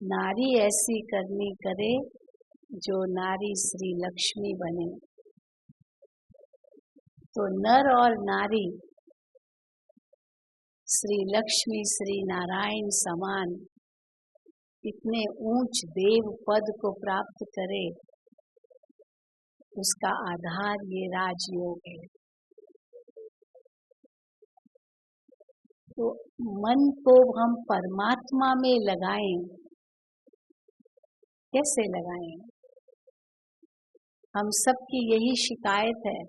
नारी ऐसी करनी करे जो नारी श्री लक्ष्मी बने। तो नर और नारी श्री लक्ष्मी श्री नारायण समान इतने ऊंच देव पद को प्राप्त करे, उसका आधार ये राजयोग है। तो मन को हम परमात्मा में लगाएं, कैसे लगाएं? हम सबकी यही शिकायत है।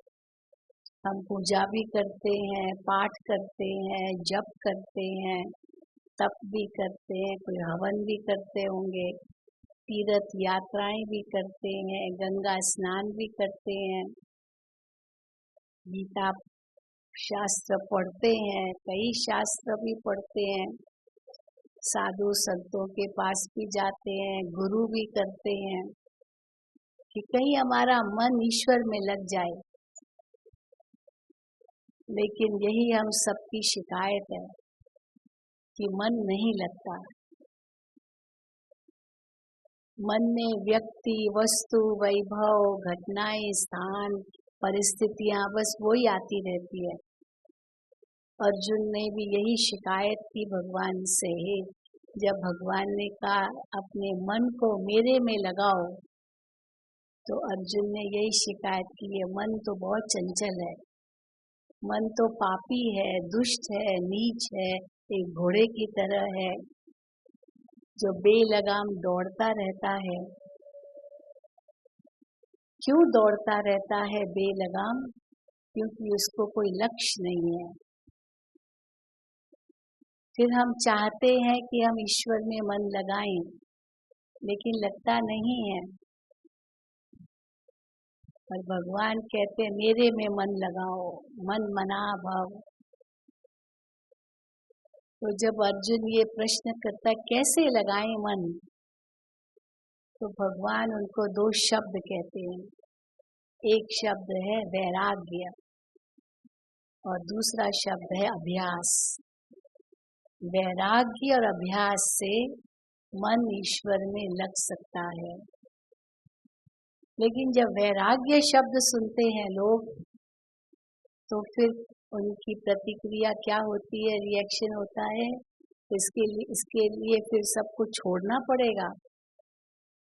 हम पूजा भी करते हैं, पाठ करते हैं, जप करते हैं, तप भी करते हैं, कोई हवन भी करते होंगे, तीर्थ यात्राएं भी करते हैं, गंगा स्नान भी करते हैं, गीता शास्त्र पढ़ते हैं, कई शास्त्र भी पढ़ते हैं, साधु संतों के पास भी जाते हैं, गुरु भी करते हैं कि कहीं हमारा मन ईश्वर में लग जाए। लेकिन यही हम सबकी शिकायत है कि मन नहीं लगता। मन में व्यक्ति, वस्तु, वैभव, घटनाएं, स्थान, परिस्थितियां बस वही आती रहती है। अर्जुन ने भी यही शिकायत की भगवान से। जब भगवान ने कहा अपने मन को मेरे में लगाओ, तो अर्जुन ने यही शिकायत की है, मन तो बहुत चंचल है, मन तो पापी है, दुष्ट है, नीच है, एक घोड़े की तरह है जो बेलगाम दौड़ता रहता है। क्यों दौड़ता रहता है बेलगाम? क्योंकि उसको कोई लक्ष्य नहीं है। फिर हम चाहते हैं कि हम ईश्वर में मन लगाएं, लेकिन लगता नहीं है। और भगवान कहते मेरे में मन लगाओ, मन मना भव। तो जब अर्जुन ये प्रश्न करता कैसे लगाएं मन, तो भगवान उनको दो शब्द कहते हैं। एक शब्द है वैराग्य और दूसरा शब्द है अभ्यास। वैराग्य और अभ्यास से मन ईश्वर में लग सकता है। लेकिन जब वैराग्य शब्द सुनते हैं लोग, तो फिर उनकी प्रतिक्रिया क्या होती है, रिएक्शन होता है, इसके लिए फिर सब कुछ छोड़ना पड़ेगा।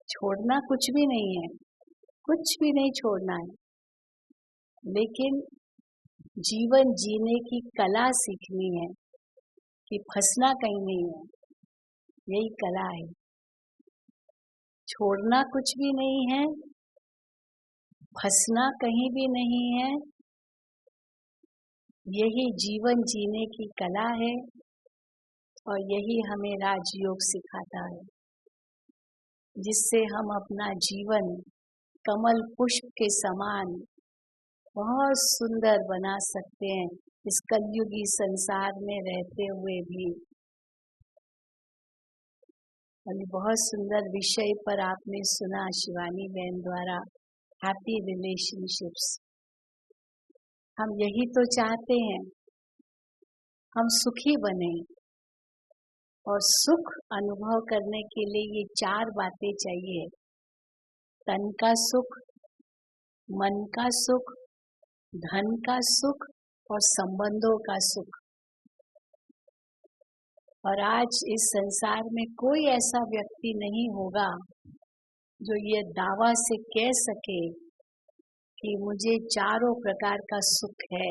छोड़ना कुछ भी नहीं है, कुछ भी नहीं छोड़ना है, लेकिन जीवन जीने की कला सीखनी है कि फंसना कहीं नहीं है। यही कला है। छोड़ना कुछ भी नहीं है, फंसना कहीं भी नहीं है। यही जीवन जीने की कला है और यही हमें राजयोग सिखाता है, जिससे हम अपना जीवन कमल पुष्प के समान बहुत सुंदर बना सकते हैं, इस कलयुगी संसार में रहते हुए भी। और बहुत सुंदर विषय पर आपने सुना शिवानी बहन द्वारा, हैप्पी रिलेशनशिप्स। हम यही तो चाहते हैं, हम सुखी बने। और सुख अनुभव करने के लिए ये चार बातें चाहिए: तन का सुख, मन का सुख, धन का सुख और संबंधों का सुख। और आज इस संसार में कोई ऐसा व्यक्ति नहीं होगा जो ये दावा से कह सके कि मुझे चारों प्रकार का सुख है।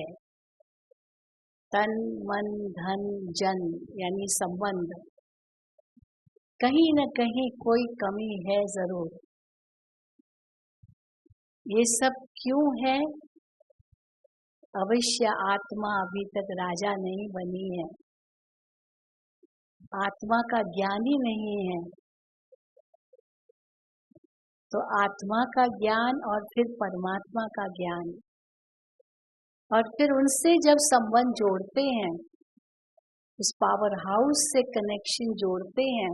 तन, मन, धन, जन यानी संबंध। कहीं न कहीं कोई कमी है जरूर। ये सब क्यों है? अवश्य आत्मा अभी तक राजा नहीं बनी है, आत्मा का ज्ञान ही नहीं है। तो आत्मा का ज्ञान और फिर परमात्मा का ज्ञान, और फिर उनसे जब संबंध जोड़ते हैं, उस पावर हाउस से कनेक्शन जोड़ते हैं,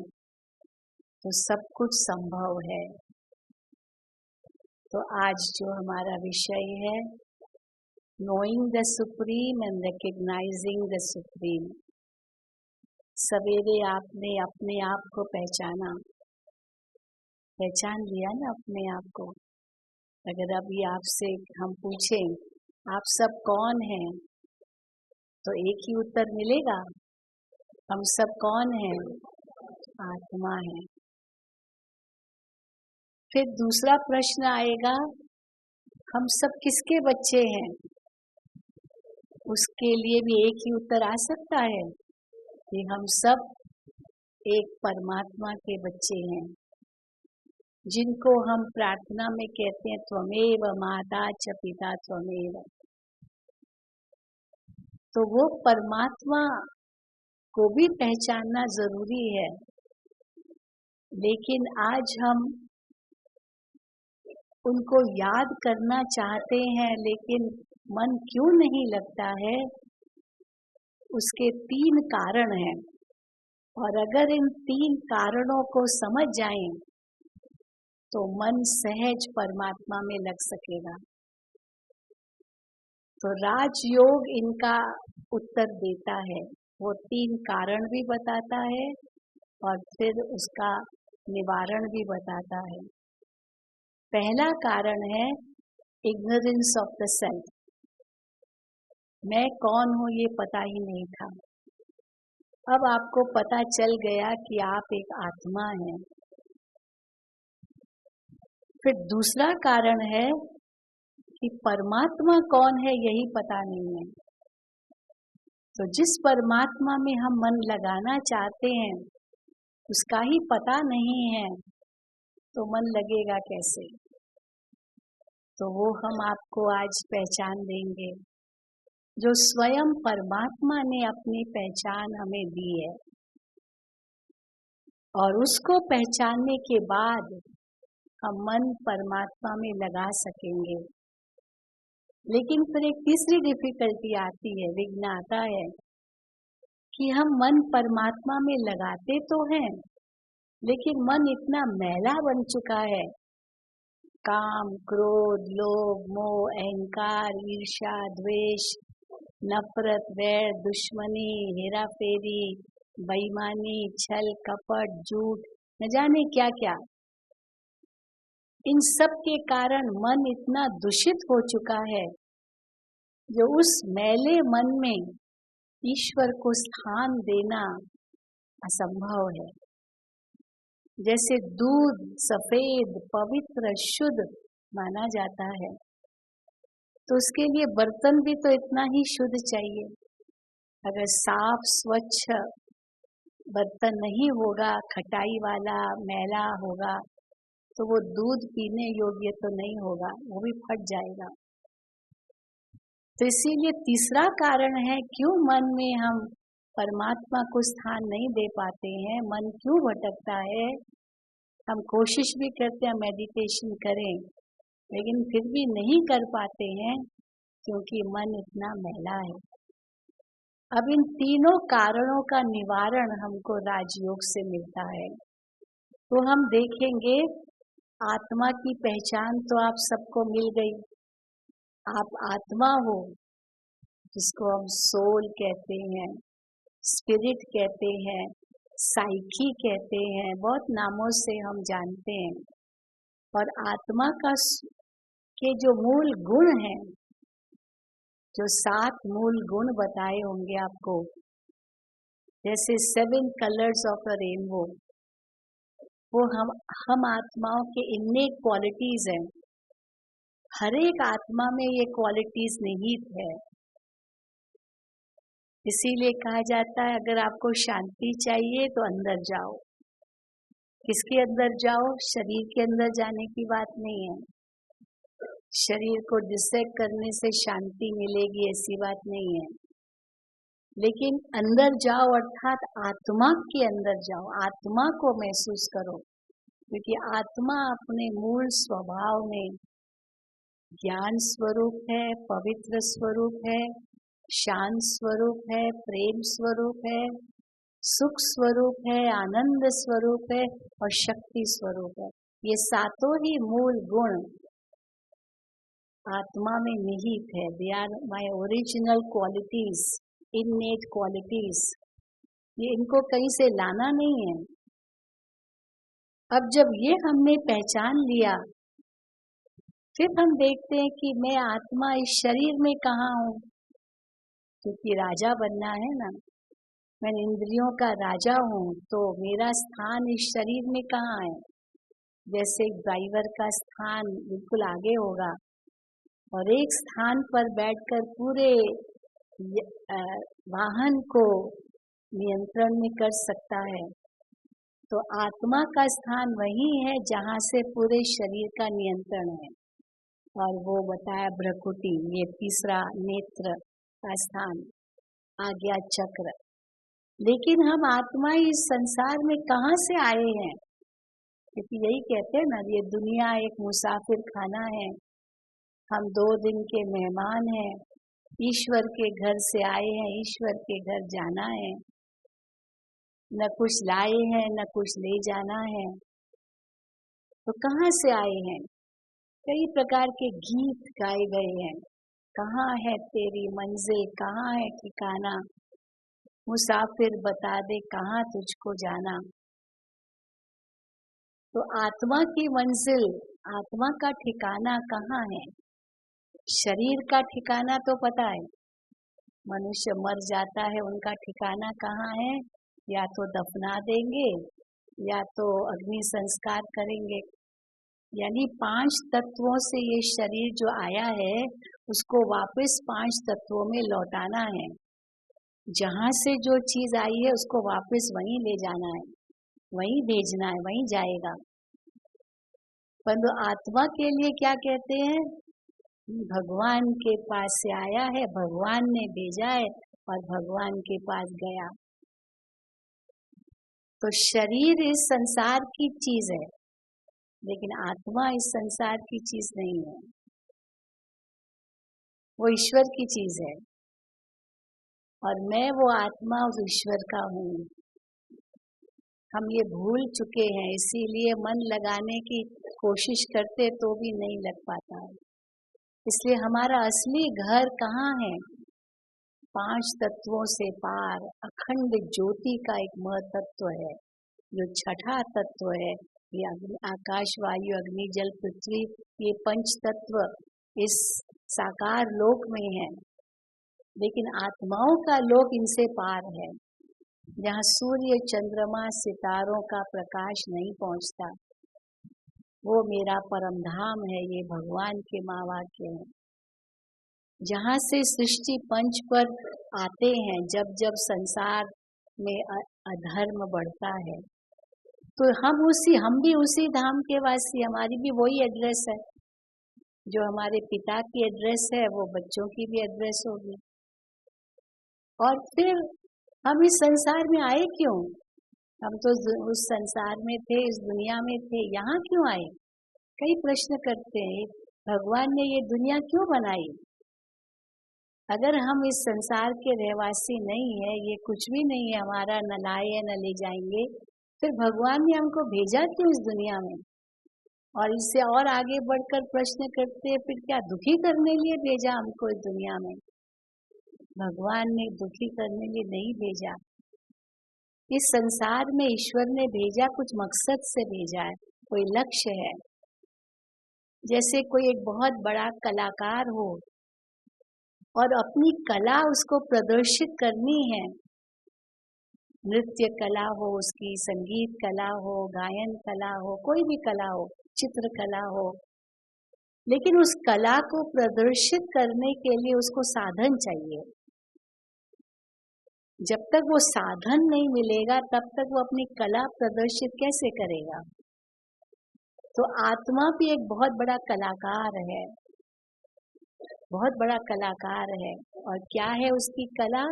तो सब कुछ संभव है। तो आज जो हमारा विषय है, knowing the supreme and recognising the supreme. सवेरे आपने अपने आप को पहचाना, पहचान लिया ना अपने आप को। अगर अभी आपसे हम पूछें आप सब कौन हैं, तो एक ही उत्तर मिलेगा, हम सब कौन हैं? आत्मा है। फिर दूसरा प्रश्न आएगा, हम सब किसके बच्चे हैं? उसके लिए भी एक ही उत्तर आ सकता है कि हम सब एक परमात्मा के बच्चे हैं, जिनको हम प्रार्थना में कहते हैं त्वमेव माता च पिता त्वमेव। तो वो परमात्मा को भी पहचानना जरूरी है। लेकिन आज हम उनको याद करना चाहते हैं, लेकिन मन क्यों नहीं लगता है? उसके 3 कारण हैं, और अगर इन 3 कारणों को समझ जाएं, तो मन सहज परमात्मा में लग सकेगा। तो राजयोग इनका उत्तर देता है, वो 3 कारण भी बताता है और फिर उसका निवारण भी बताता है। पहला कारण है इग्नोरेंस ऑफ द सेल्फ। मैं कौन हूँ ये पता ही नहीं था, अब आपको पता चल गया कि आप एक आत्मा हैं। फिर दूसरा कारण है कि परमात्मा कौन है यही पता नहीं है। तो जिस परमात्मा में हम मन लगाना चाहते हैं उसका ही पता नहीं है, तो मन लगेगा कैसे? तो वो हम आपको आज पहचान देंगे, जो स्वयं परमात्मा ने अपनी पहचान हमें दी है। और उसको पहचानने के बाद हम मन परमात्मा में लगा सकेंगे। लेकिन फिर एक तीसरी डिफिकल्टी आती है, विघ्न आता है कि हम मन परमात्मा में लगाते तो हैं, लेकिन मन इतना मैला बन चुका है, काम, क्रोध, लोभ, मोह, अहंकार, ईर्ष्या, द्वेष, नफरत, वैर, दुश्मनी, हेराफेरी, बेईमानी, छल, कपट, झूठ, न जाने क्या क्या। इन सब के कारण मन इतना दूषित हो चुका है, जो उस मैले मन में ईश्वर को स्थान देना असंभव है। जैसे दूध सफेद, पवित्र, शुद्ध माना जाता है, तो उसके लिए बर्तन भी तो इतना ही शुद्ध चाहिए। अगर साफ स्वच्छ बर्तन नहीं होगा, खटाई वाला मैला होगा, तो वो दूध पीने योग्य तो नहीं होगा, वो भी फट जाएगा। तो इसीलिए तीसरा कारण है क्यों मन में हम परमात्मा को स्थान नहीं दे पाते हैं, मन क्यों भटकता है। हम कोशिश भी करते हैं मेडिटेशन करें, लेकिन फिर भी नहीं कर पाते हैं, क्योंकि मन इतना मैला है। अब इन तीनों कारणों का निवारण हमको राजयोग से मिलता है। तो हम देखेंगे, आत्मा की पहचान तो आप सबको मिल गई। आप आत्मा हो, जिसको हम सोल कहते हैं, स्पिरिट कहते हैं, साइकी कहते हैं, बहुत नामों से हम जानते हैं। और आत्मा के जो मूल गुण हैं, जो 7 मूल गुण बताए होंगे आपको, जैसे 7 कलर्स ऑफ अ रेनबो, वो हम आत्माओं के इन्नेट क्वालिटीज हैं। हर एक आत्मा में ये क्वालिटीज निहित है। इसीलिए कहा जाता है, अगर आपको शांति चाहिए तो अंदर जाओ। किसके अंदर जाओ? शरीर के अंदर जाने की बात नहीं है। शरीर को डिसेक्ट करने से शांति मिलेगी ऐसी बात नहीं है, लेकिन अंदर जाओ, अर्थात आत्मा के अंदर जाओ, आत्मा को महसूस करो। क्योंकि आत्मा अपने मूल स्वभाव में ज्ञान स्वरूप है, पवित्र स्वरूप है, शांत स्वरूप है, प्रेम स्वरूप है, सुख स्वरूप है, आनंद स्वरूप है और शक्ति स्वरूप है। ये सातों ही मूल गुण आत्मा में निहित है। They are my original qualities, innate qualities. ये इनको कहीं से लाना नहीं है। अब जब ये हमने पहचान लिया, फिर हम देखते हैं कि मैं आत्मा इस शरीर में कहाँ हूँ, क्योंकि राजा बनना है ना। मैं इंद्रियों का राजा हूँ, तो मेरा स्थान इस शरीर में कहाँ है। जैसे ड्राइवर का स्थान बिल्कुल आगे होगा और एक स्थान पर बैठकर पूरे वाहन को नियंत्रण में कर सकता है। तो आत्मा का स्थान वही है जहाँ से पूरे शरीर का नियंत्रण है। और वो बताया भ्रकुटी, ये तीसरा नेत्र का स्थान, आज्ञा चक्र। लेकिन हम आत्मा इस संसार में कहाँ से आए हैं? क्योंकि यही कहते हैं ना, ये दुनिया एक मुसाफिर खाना है, हम 2 दिन के मेहमान हैं, ईश्वर के घर से आए हैं, ईश्वर के घर जाना है। न कुछ लाए हैं, न कुछ ले जाना है। तो कहाँ से आए हैं? कई प्रकार के गीत गाए गए हैं। कहाँ है तेरी मंजिल, कहाँ है ठिकाना, मुसाफिर बता दे कहाँ तुझको जाना। तो आत्मा की मंजिल, आत्मा का ठिकाना कहाँ है? शरीर का ठिकाना तो पता है, मनुष्य मर जाता है, उनका ठिकाना कहाँ है? या तो दफना देंगे या तो अग्नि संस्कार करेंगे। यानी 5 तत्वों से ये शरीर जो आया है, उसको वापस 5 तत्वों में लौटाना है। जहाँ से जो चीज आई है उसको वापस वहीं ले जाना है, वहीं भेजना है, वहीं जाएगा। परंतु आत्मा के लिए क्या कहते हैं? भगवान के पास से आया है, भगवान ने भेजा है और भगवान के पास गया। तो शरीर इस संसार की चीज है, लेकिन आत्मा इस संसार की चीज नहीं है, वो ईश्वर की चीज है। और मैं वो आत्मा उस ईश्वर का हूँ। हम ये भूल चुके हैं, इसीलिए मन लगाने की कोशिश करते तो भी नहीं लग पाता है। इसलिए हमारा असली घर कहाँ है? 5 तत्वों से पार अखंड ज्योति का एक महतत्व है, जो छठा तत्व है। ये आकाश, वायु, अग्नि, जल, पृथ्वी, ये 5 तत्व इस साकार लोक में है। लेकिन आत्माओं का लोक इनसे पार है, जहाँ सूर्य, चंद्रमा, सितारों का प्रकाश नहीं पहुँचता। वो मेरा परम धाम है, ये भगवान के महावाक्य है। जहाँ से सृष्टि पंच पर आते हैं, जब जब संसार में अधर्म बढ़ता है, तो हम भी उसी धाम के वासी, हमारी भी वही एड्रेस है। जो हमारे पिता की एड्रेस है, वो बच्चों की भी एड्रेस होगी। और फिर हम इस संसार में आए क्यों? हम तो उस संसार में थे, इस दुनिया में थे, यहाँ क्यों आए? कई प्रश्न करते हैं, भगवान ने ये दुनिया क्यों बनाई? अगर हम इस संसार के रहवासी नहीं है, ये कुछ भी नहीं है हमारा, न लाए न ले जाएंगे, फिर भगवान ने हमको भेजा क्यों इस दुनिया में? और इससे और आगे बढ़कर प्रश्न करते हैं, फिर क्या दुखी करने लिए भेजा हमको इस दुनिया में? भगवान ने दुखी करने लिए नहीं भेजा। इस संसार में ईश्वर ने भेजा, कुछ मकसद से भेजा है, कोई लक्ष्य है। जैसे कोई एक बहुत बड़ा कलाकार हो और अपनी कला उसको प्रदर्शित करनी है, नृत्य कला हो, उसकी संगीत कला हो, गायन कला हो, कोई भी कला हो, चित्र कला हो, लेकिन उस कला को प्रदर्शित करने के लिए उसको साधन चाहिए। जब तक वो साधन नहीं मिलेगा, तब तक वो अपनी कला प्रदर्शित कैसे करेगा? तो आत्मा भी एक बहुत बड़ा कलाकार है, बहुत बड़ा कलाकार है। और क्या है उसकी कला?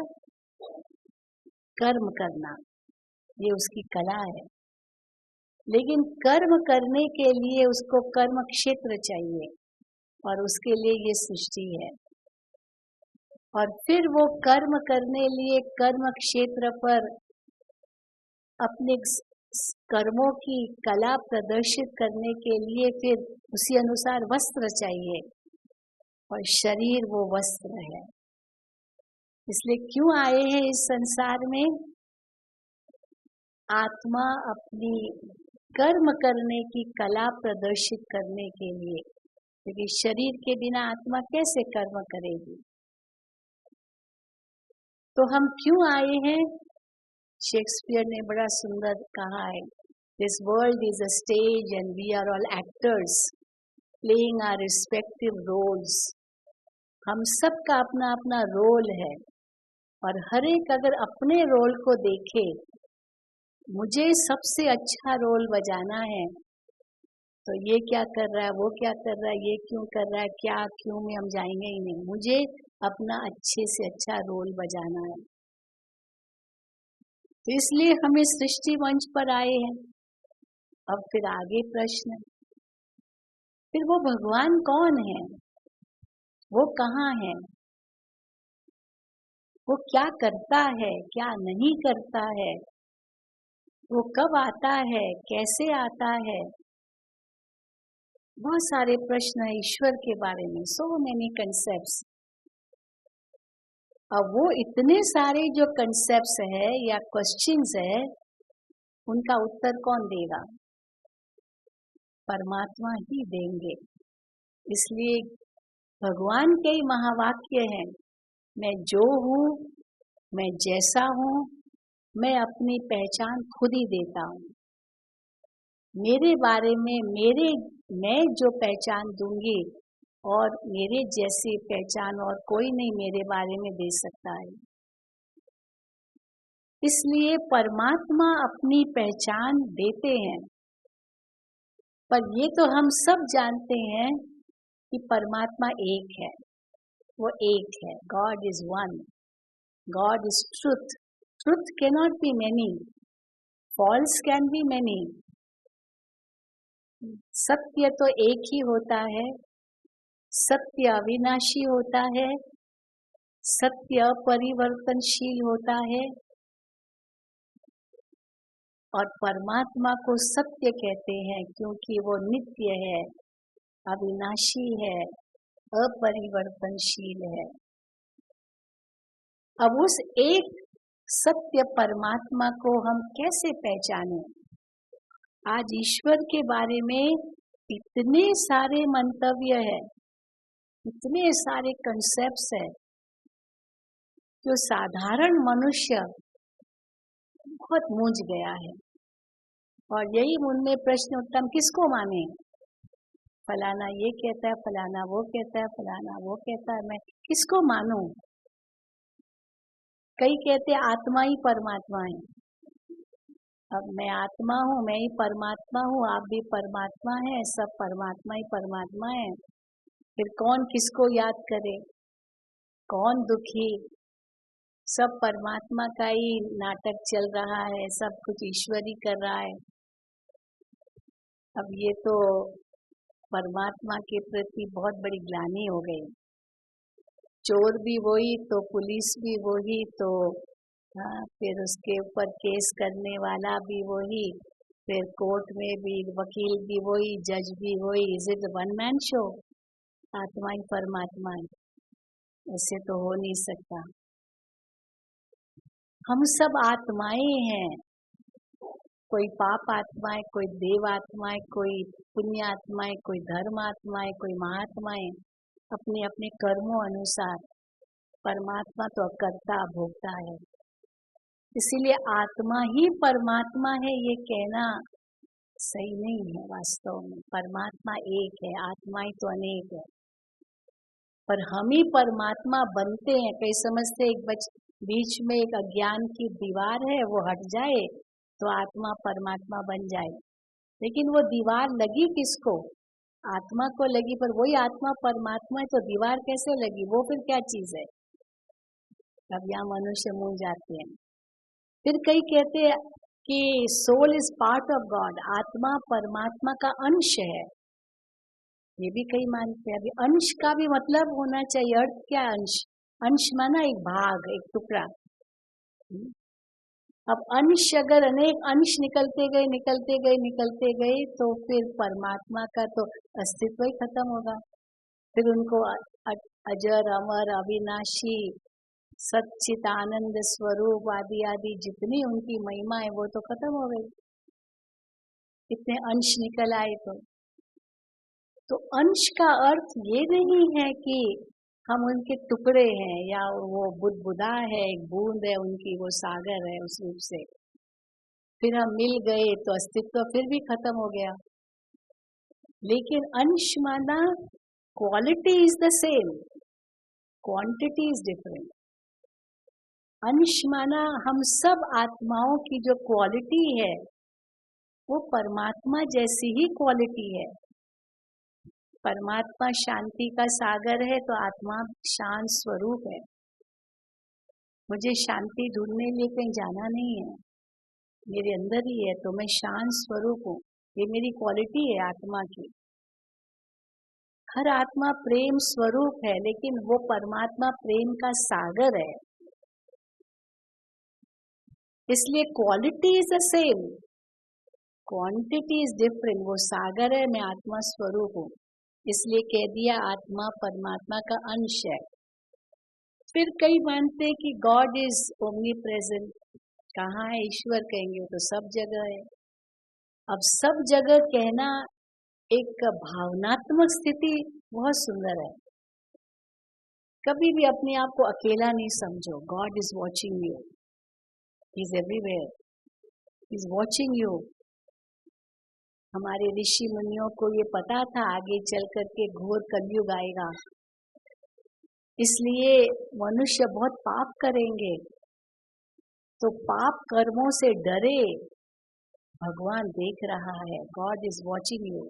कर्म करना, ये उसकी कला है। लेकिन कर्म करने के लिए उसको कर्म क्षेत्र चाहिए, और उसके लिए ये सृष्टि है। और फिर वो कर्म करने लिए कर्म क्षेत्र पर अपने कर्मों की कला प्रदर्शित करने के लिए फिर उसी अनुसार वस्त्र चाहिए, और शरीर वो वस्त्र है। इसलिए क्यों आए हैं इस संसार में? आत्मा अपनी कर्म करने की कला प्रदर्शित करने के लिए, क्योंकि शरीर के बिना आत्मा कैसे कर्म करेगी। तो हम क्यों आए हैं? शेक्सपियर ने बड़ा सुंदर कहा है, this world is a stage and we are all actors playing our respective roles. हम सबका अपना अपना रोल है, और हर एक अगर अपने रोल को देखे, मुझे सबसे अच्छा रोल बजाना है, तो ये क्या कर रहा है, वो क्या कर रहा है, ये क्यों कर रहा है, क्या क्यों में हम जाएंगे ही नहीं। मुझे अपना अच्छे से अच्छा रोल बजाना है। तो इसलिए हम इस सृष्टि मंच पर आए हैं। अब फिर आगे प्रश्न, फिर वो भगवान कौन है, वो कहाँ है, वो क्या करता है, क्या नहीं करता है, वो कब आता है, कैसे आता है। बहुत सारे प्रश्न है ईश्वर के बारे में, सो मेनी कंसेप्ट्स। अब वो इतने सारे जो कंसेप्ट्स है या क्वेश्चंस है, उनका उत्तर कौन देगा? परमात्मा ही देंगे। इसलिए भगवान के ही महावाक्य हैं, मैं जो हूँ, मैं जैसा हूँ, मैं अपनी पहचान खुद ही देता हूँ। मेरे बारे में मैं जो पहचान दूंगी, और मेरे जैसी पहचान और कोई नहीं मेरे बारे में दे सकता है। इसलिए परमात्मा अपनी पहचान देते हैं। पर ये तो हम सब जानते हैं कि परमात्मा एक है, वो एक है। God is one, God is truth. Truth can not be many, false can be many. सत्य तो एक ही होता है, सत्य अविनाशी होता है, सत्य परिवर्तनशील होता है, और परमात्मा को सत्य कहते हैं क्योंकि वो नित्य है, अविनाशी है, अपरिवर्तनशील है। अब उस एक सत्य परमात्मा को हम कैसे पहचानें? आज ईश्वर के बारे में इतने सारे मंतव्य है, इतने सारे कंसेप्ट्स है, जो साधारण मनुष्य बहुत मूंझ गया है। और यही उनमें प्रश्न उठता, हम किसको माने? फलाना ये कहता है, फलाना वो कहता है, फलाना वो कहता है, मैं किसको मानूं? कई कहते आत्मा ही परमात्मा है। अब मैं आत्मा हूँ, मैं ही परमात्मा हूँ, आप भी परमात्मा है, सब परमात्मा ही परमात्मा है। फिर कौन किसको याद करे, कौन दुखी? सब परमात्मा का ही नाटक चल रहा है, सब कुछ ईश्वर ही कर रहा है। अब ये तो परमात्मा के प्रति बहुत बड़ी ग्लानि हो गई। चोर भी वही तो पुलिस भी वही तो फिर उसके ऊपर केस करने वाला भी वही, फिर कोर्ट में भी वकील भी वही, जज भी वही। Is it one man show? आत्मा ही परमात्मा है, ऐसे तो हो नहीं सकता। हम सब आत्माएं हैं, कोई पाप आत्माएं, कोई देव आत्माएं, कोई पुण्य आत्माएं, कोई धर्म आत्माएं, कोई महात्माएं, अपने अपने कर्मों अनुसार। परमात्मा तो कर्ता भोगता है। इसीलिए आत्मा ही परमात्मा है ये कहना सही नहीं है। वास्तव में परमात्मा एक है, आत्माएं तो अनेक है, पर हम ही परमात्मा बनते हैं। कई समझते एक बीच में एक अज्ञान की दीवार है, वो हट जाए तो आत्मा परमात्मा बन जाए। लेकिन वो दीवार लगी किसको? आत्मा को लगी, पर वही आत्मा परमात्मा है तो दीवार कैसे लगी? वो फिर क्या चीज है? अब यहाँ मनुष्य मुँह जाते हैं। फिर कई कहते हैं कि soul is part of God, आत्मा परमात्मा का अंश है, ये भी कई मानते हैं। अभी अंश का भी मतलब होना चाहिए, अर्थ क्या है अंश? अंश माना एक भाग, एक टुकड़ा। अब अंश अगर अनेक अंश निकलते गए तो फिर परमात्मा का तो अस्तित्व ही खत्म होगा। फिर उनको अजर अमर अविनाशी सच्चित आनंद स्वरूप आदि आदि जितनी उनकी महिमा है वो तो खत्म हो गई, इतने अंश निकल आए। तो अंश का अर्थ ये नहीं है कि हम उनके टुकड़े हैं या वो बुदबुदा है, एक बूंद है उनकी, वो सागर है उस रूप से। फिर हम मिल गए तो अस्तित्व फिर भी खत्म हो गया। लेकिन अंश माना quality is the same, quantity is different. अंश माना हम सब आत्माओं की जो क्वालिटी है वो परमात्मा जैसी ही क्वालिटी है। परमात्मा शांति का सागर है तो आत्मा शांत स्वरूप है। मुझे शांति ढूंढने लिए कहीं जाना नहीं है, मेरे अंदर ही है, तो मैं शांत स्वरूप हूँ, ये मेरी क्वालिटी है आत्मा की। हर आत्मा प्रेम स्वरूप है, लेकिन वो परमात्मा प्रेम का सागर है, इसलिए quality is the same, quantity is different. वो सागर है, मैं आत्मा स्वरूप हूँ, इसलिए कह दिया आत्मा परमात्मा का अंश है। फिर कई मानते हैं कि गॉड इज ओमनी प्रेजेंट, कहाँ है ईश्वर, कहेंगे तो सब जगह है। अब सब जगह कहना एक भावनात्मक स्थिति बहुत सुंदर है। कभी भी अपने आप को अकेला नहीं समझो, God is watching you, he is everywhere, he is watching you. हमारे ऋषि मुनियों को ये पता था आगे चल करके घोर कलयुग आएगा, इसलिए मनुष्य बहुत पाप करेंगे, तो पाप कर्मों से डरे, भगवान देख रहा है, गॉड इज वॉचिंग यू।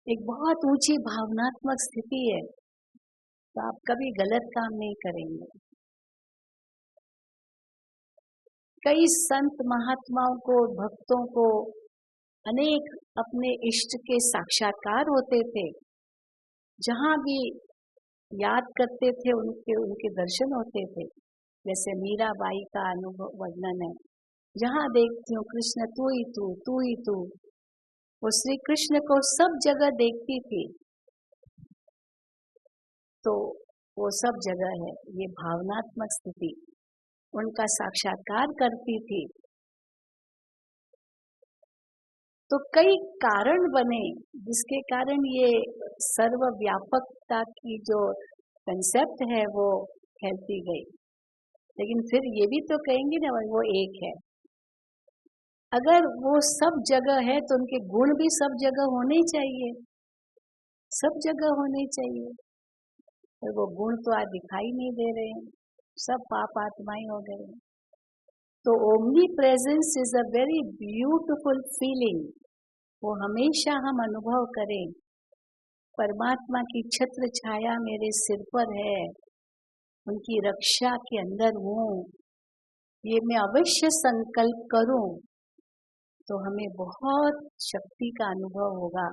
एक बहुत ऊंची भावनात्मक स्थिति है, तो आप कभी गलत काम नहीं करेंगे। कई संत महात्माओं को, भक्तों को अनेक अपने इष्ट के साक्षात्कार होते थे, जहाँ भी याद करते थे उनके दर्शन होते थे। जैसे मीराबाई का अनुभव वर्णन है, जहाँ देखती हूँ कृष्ण तू ही तू, तू ही तू। वो श्री कृष्ण को सब जगह देखती थी, तो वो सब जगह है, ये भावनात्मक स्थिति। उनका साक्षात्कार करती थी, तो कई कारण बने जिसके कारण ये सर्वव्यापकता की जो कंसेप्ट है वो फैलती गई। लेकिन फिर ये भी तो कहेंगे ना वो एक है। अगर वो सब जगह है तो उनके गुण भी सब जगह होने चाहिए, सब जगह होने चाहिए, पर वो गुण तो आज दिखाई नहीं दे रहे हैं, सब पाप आत्माएं हो गए। तो omni presence is a very beautiful feeling, वो हमेशा हम अनुभव करें, परमात्मा की छत्र छाया मेरे सिर पर है, उनकी रक्षा के अंदर हूँ, ये मैं अवश्य संकल्प करूं तो हमें बहुत शक्ति का अनुभव होगा,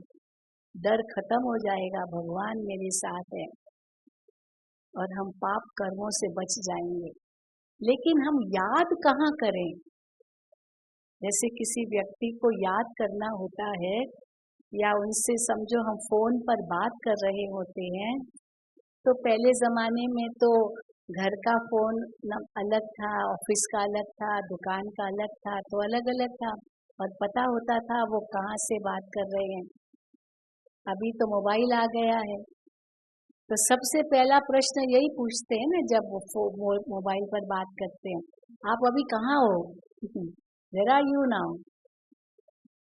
डर खत्म हो जाएगा, भगवान मेरे साथ है और हम पाप कर्मों से बच जाएंगे। लेकिन हम याद कहाँ करें? जैसे किसी व्यक्ति को याद करना होता है या उनसे समझो हम फोन पर बात कर रहे होते हैं, तो पहले ज़माने में तो घर का फ़ोन अलग था, ऑफिस का अलग था, दुकान का अलग था, तो अलग अलग था और पता होता था वो कहाँ से बात कर रहे हैं। अभी तो मोबाइल आ गया है, तो सबसे पहला प्रश्न यही पूछते हैं ना जब वो मोबाइल पर बात करते हैं, आप अभी कहाँ हो, वेयर आर यू नाउ?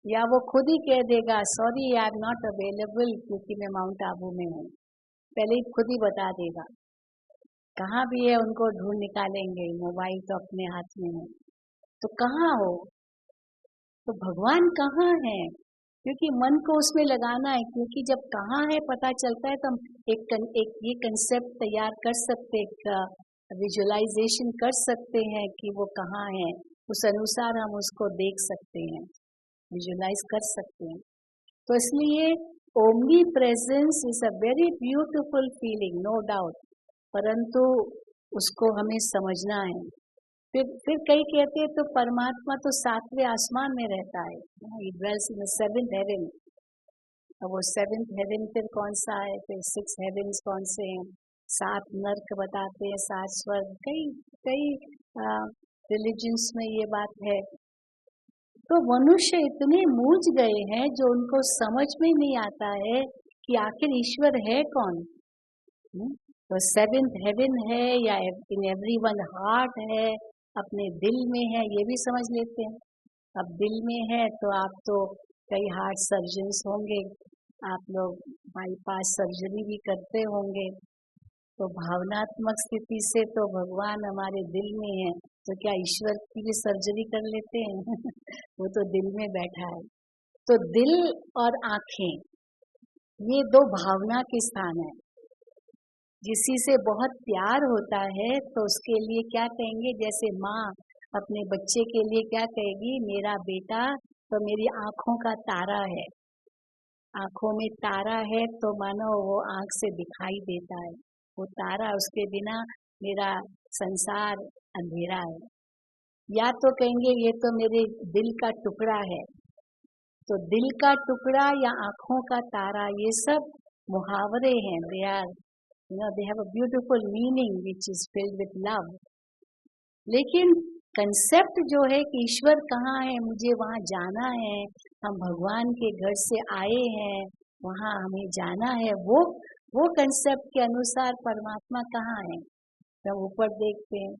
या वो खुद ही कह देगा sorry I am not available क्योंकि मैं माउंट आबू में हूँ, पहले ही खुद ही बता देगा। कहाँ भी है उनको ढूंढ निकालेंगे, मोबाइल तो अपने हाथ में है। तो कहाँ हो? तो भगवान कहाँ है? क्योंकि मन को उसमें लगाना है, क्योंकि जब कहाँ है पता चलता है तो हम एक ये कंसेप्ट तैयार कर सकते, विजुअलाइजेशन कर सकते हैं कि वो कहाँ है। उस अनुसार हम उसको देख सकते हैं, विजुलाइज कर सकते हैं। तो इसलिए omnipresence is a very beautiful feeling, no doubt, परंतु उसको हमें समझना है। फिर कई कहते हैं तो परमात्मा तो 7वें आसमान में रहता है, he dwells in the 7th heaven. अब वो 7th हेवन फिर कौन सा है, फिर 6 हेवन्स कौन से हैं, 7 नर्क बताते हैं, 7 स्वर्ग, कई कई रिलीजन्स में ये बात है। तो मनुष्य इतने मूझ गए हैं जो उनको समझ में नहीं आता है कि आखिर ईश्वर है कौन। तो 7th हेवन है या इन एवरीवन हार्ट है, अपने दिल में है, ये भी समझ लेते हैं। अब दिल में है तो आप तो कई हार्ट सर्जन्स होंगे, आप लोग बाईपास सर्जरी भी करते होंगे। तो भावनात्मक स्थिति से तो भगवान हमारे दिल में है, तो क्या ईश्वर की भी सर्जरी कर लेते हैं? वो तो दिल में बैठा है। तो दिल और आंखें, ये 2 भावना के स्थान है। जिसी से बहुत प्यार होता है तो उसके लिए क्या कहेंगे, जैसे माँ अपने बच्चे के लिए क्या कहेगी, मेरा बेटा तो मेरी आँखों का तारा है। आँखों में तारा है तो मानो वो आँख से दिखाई देता है, वो तारा, उसके बिना मेरा संसार अंधेरा है। या तो कहेंगे ये तो मेरे दिल का टुकड़ा है। तो दिल का टुकड़ा या आँखों का तारा, ये सब मुहावरे हैं। They are they have a beautiful meaning which is filled with love. लेकिन कंसेप्ट जो है कि ईश्वर कहाँ है, मुझे वहाँ जाना है, हम भगवान के घर से आए हैं, वहाँ हमें जाना है, वो कंसेप्ट के अनुसार परमात्मा कहाँ है। जब ऊपर देखते हैं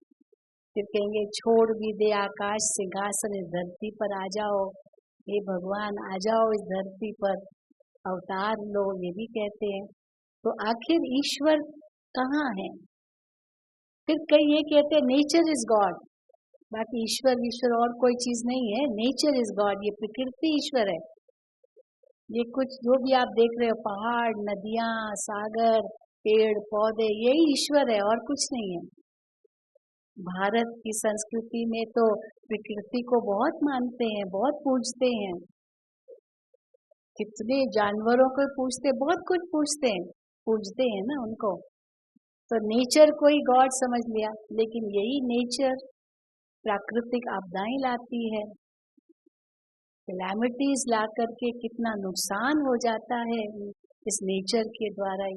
फिर कहेंगे छोड़ भी दे आकाश सिंहासन, इस धरती पर आ जाओ, हे भगवान आ जाओ इस धरती पर, अवतार लो, ये भी कहते हैं। तो आखिर ईश्वर कहाँ है? फिर कई ये कहते हैं नेचर इज गॉड, बाकी ईश्वर और कोई चीज नहीं है, नेचर इज गॉड, ये प्रकृति ईश्वर है। ये कुछ जो भी आप देख रहे हो, पहाड़, नदियाँ, सागर, पेड़ पौधे, यही ईश्वर है और कुछ नहीं है। भारत की संस्कृति में तो प्रकृति को बहुत मानते हैं, बहुत पूजते हैं, कितने जानवरों को पूजते, बहुत कुछ पूजते हैं ना उनको। तो नेचर को ही गॉड समझ लिया, लेकिन यही नेचर प्राकृतिक आपदाएं लाती है, कैलामिटीज ला करके कितना नुकसान हो जाता है इस नेचर के द्वारा ही।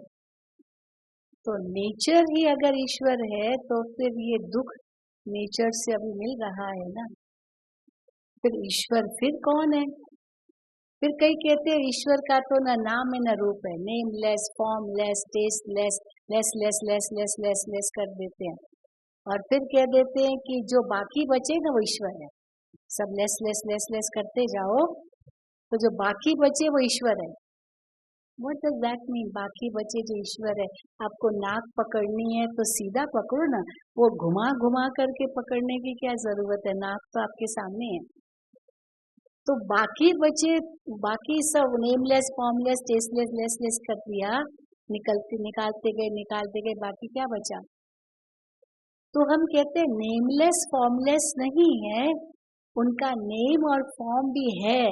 तो नेचर ही अगर ईश्वर है तो फिर ये दुख नेचर से अभी मिल रहा है ना, फिर ईश्वर फिर कौन है? फिर कई कहते हैं ईश्वर का तो न नाम है न रूप है, नेमलेस, फॉर्मलेस, टेस्टलेस, लेस कर देते हैं। और फिर कह देते हैं कि जो बाकी बचे ना वो ईश्वर है, सब लेस करते जाओ तो जो बाकी बचे वो ईश्वर है। व्हाट डज दैट मीन, बाकी बचे जो ईश्वर है? आपको नाक पकड़नी है तो सीधा पकड़ो ना, वो घुमा घुमा करके पकड़ने की क्या जरूरत है, नाक तो आपके सामने है। तो बाकी बचे, बाकी सब नेमलेस, फॉर्मलेस, टेस्टलेस, लेस कर दिया, निकालते गए, बाकी क्या बचा? तो हम कहते हैं नेमलेस फॉर्मलेस नहीं है, उनका नेम और फॉर्म भी है,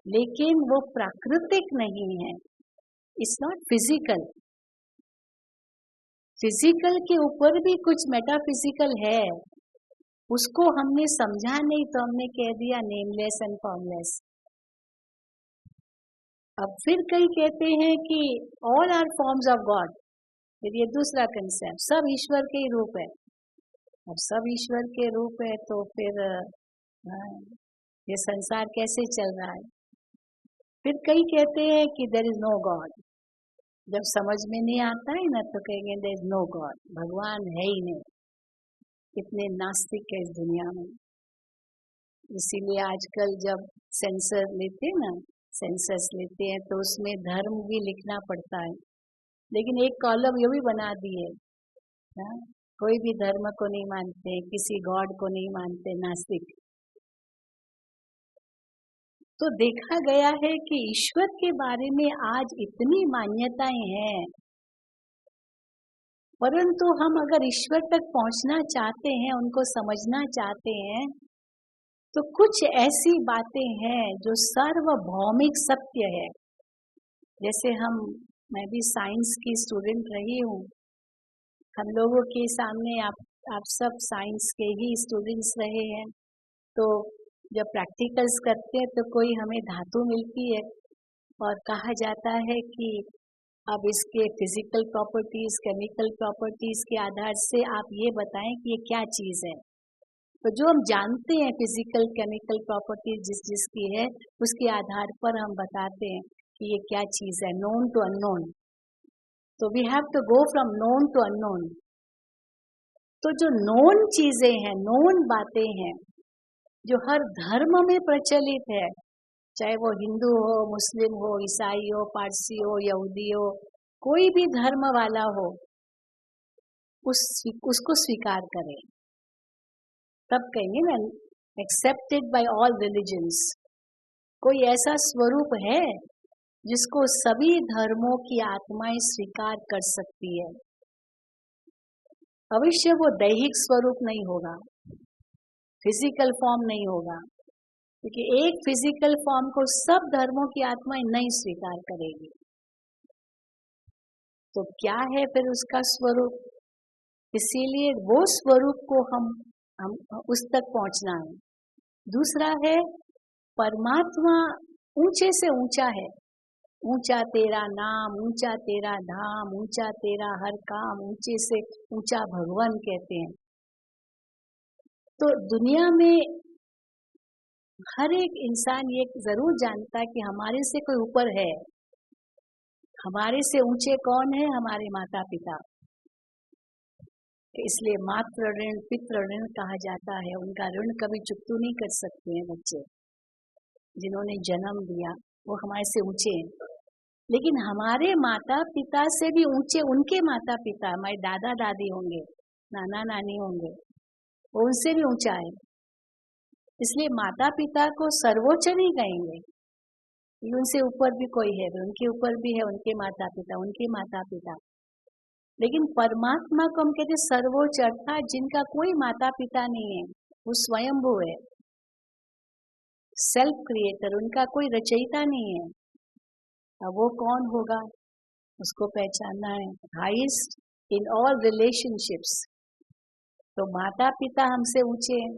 लेकिन वो प्राकृतिक नहीं है, इट्स नॉट फिजिकल। फिजिकल के ऊपर भी कुछ मेटाफिजिकल है, उसको हमने समझा नहीं तो हमने कह दिया नेमलेस एंड फॉर्मलेस। अब फिर कई कहते हैं कि all are forms of God, फिर ये दूसरा कंसेप्ट, सब ईश्वर के ही रूप है। अब सब ईश्वर के रूप है तो फिर ये संसार कैसे चल रहा है? फिर कई कहते हैं कि देयर इज नो गॉड, जब समझ में नहीं आता है ना तो कहेंगे देयर इज नो गॉड, भगवान है ही नहीं। कितने नास्तिक है इस दुनिया में। इसीलिए आजकल जब सेंसर लेते हैं ना, सेंसस लेते हैं तो उसमें धर्म भी लिखना पड़ता है, लेकिन एक कॉलम ये भी बना दिए, कोई भी धर्म को नहीं मानते, किसी गॉड को नहीं मानते, नास्तिक। तो देखा गया है कि ईश्वर के बारे में आज इतनी मान्यताएं हैं, परंतु हम अगर ईश्वर तक पहुंचना चाहते हैं, उनको समझना चाहते हैं, तो कुछ ऐसी बातें हैं जो सार्वभौमिक सत्य है। जैसे मैं भी साइंस की स्टूडेंट रही हूँ, हम लोगों के सामने आप सब साइंस के ही स्टूडेंट्स रहे हैं। तो जब प्रैक्टिकल्स करते हैं तो कोई हमें धातु मिलती है और कहा जाता है कि अब इसके फिजिकल प्रॉपर्टीज, केमिकल प्रॉपर्टीज के आधार से आप ये बताएं कि ये क्या चीज़ है। तो जो हम जानते हैं फिजिकल केमिकल प्रॉपर्टीज जिसकी है, उसके आधार पर हम बताते हैं कि ये क्या चीज़ है, नोन टू अननोन। तो we have to go from known to unknown. तो जो नोन चीज़ें हैं, नोन बातें हैं, जो हर धर्म में प्रचलित है, चाहे वो हिंदू हो, मुस्लिम हो, ईसाई हो, पारसी हो, यहूदी हो, कोई भी धर्म वाला हो, उसको स्वीकार करें, तब कहेंगे ना एक्सेप्टेड बाय ऑल रिलीजन्स। कोई ऐसा स्वरूप है जिसको सभी धर्मों की आत्माएं स्वीकार कर सकती है। अवश्य वो दैहिक स्वरूप नहीं होगा, फिजिकल फॉर्म नहीं होगा, क्योंकि एक फिजिकल फॉर्म को सब धर्मों की आत्माएं नहीं स्वीकार करेगी। तो क्या है फिर उसका स्वरूप? इसीलिए वो स्वरूप को हम उस तक पहुंचना है। दूसरा है परमात्मा ऊंचे से ऊंचा है, ऊंचा तेरा नाम, ऊंचा तेरा धाम, ऊंचा तेरा हर काम, ऊंचे से ऊंचा भगवान कहते हैं। तो दुनिया में हर एक इंसान ये जरूर जानता है कि हमारे से कोई ऊपर है। हमारे से ऊंचे कौन है? हमारे माता पिता। इसलिए मातृ ऋण पितृ ऋण कहा जाता है। उनका ऋण कभी चुकता नहीं कर सकते हैं बच्चे जिन्होंने जन्म दिया, वो हमारे से ऊंचे हैं। लेकिन हमारे माता पिता से भी ऊंचे उनके माता पिता, हमारे दादा दादी होंगे, नाना नानी होंगे, वो उनसे भी ऊंचा है। इसलिए माता पिता को सर्वोच्च नहीं कहेंगे, उनसे ऊपर भी कोई है, उनके ऊपर भी है उनके माता पिता, उनके माता पिता। लेकिन परमात्मा को हम कहते सर्वोच्च, अर्थात जिनका कोई माता पिता नहीं है, वो स्वयंभू है, सेल्फ क्रिएटर, उनका कोई रचयिता नहीं है। अब वो कौन होगा, उसको पहचानना है। हाईएस्ट इन ऑल रिलेशनशिप्स, तो माता पिता हमसे ऊंचे हैं,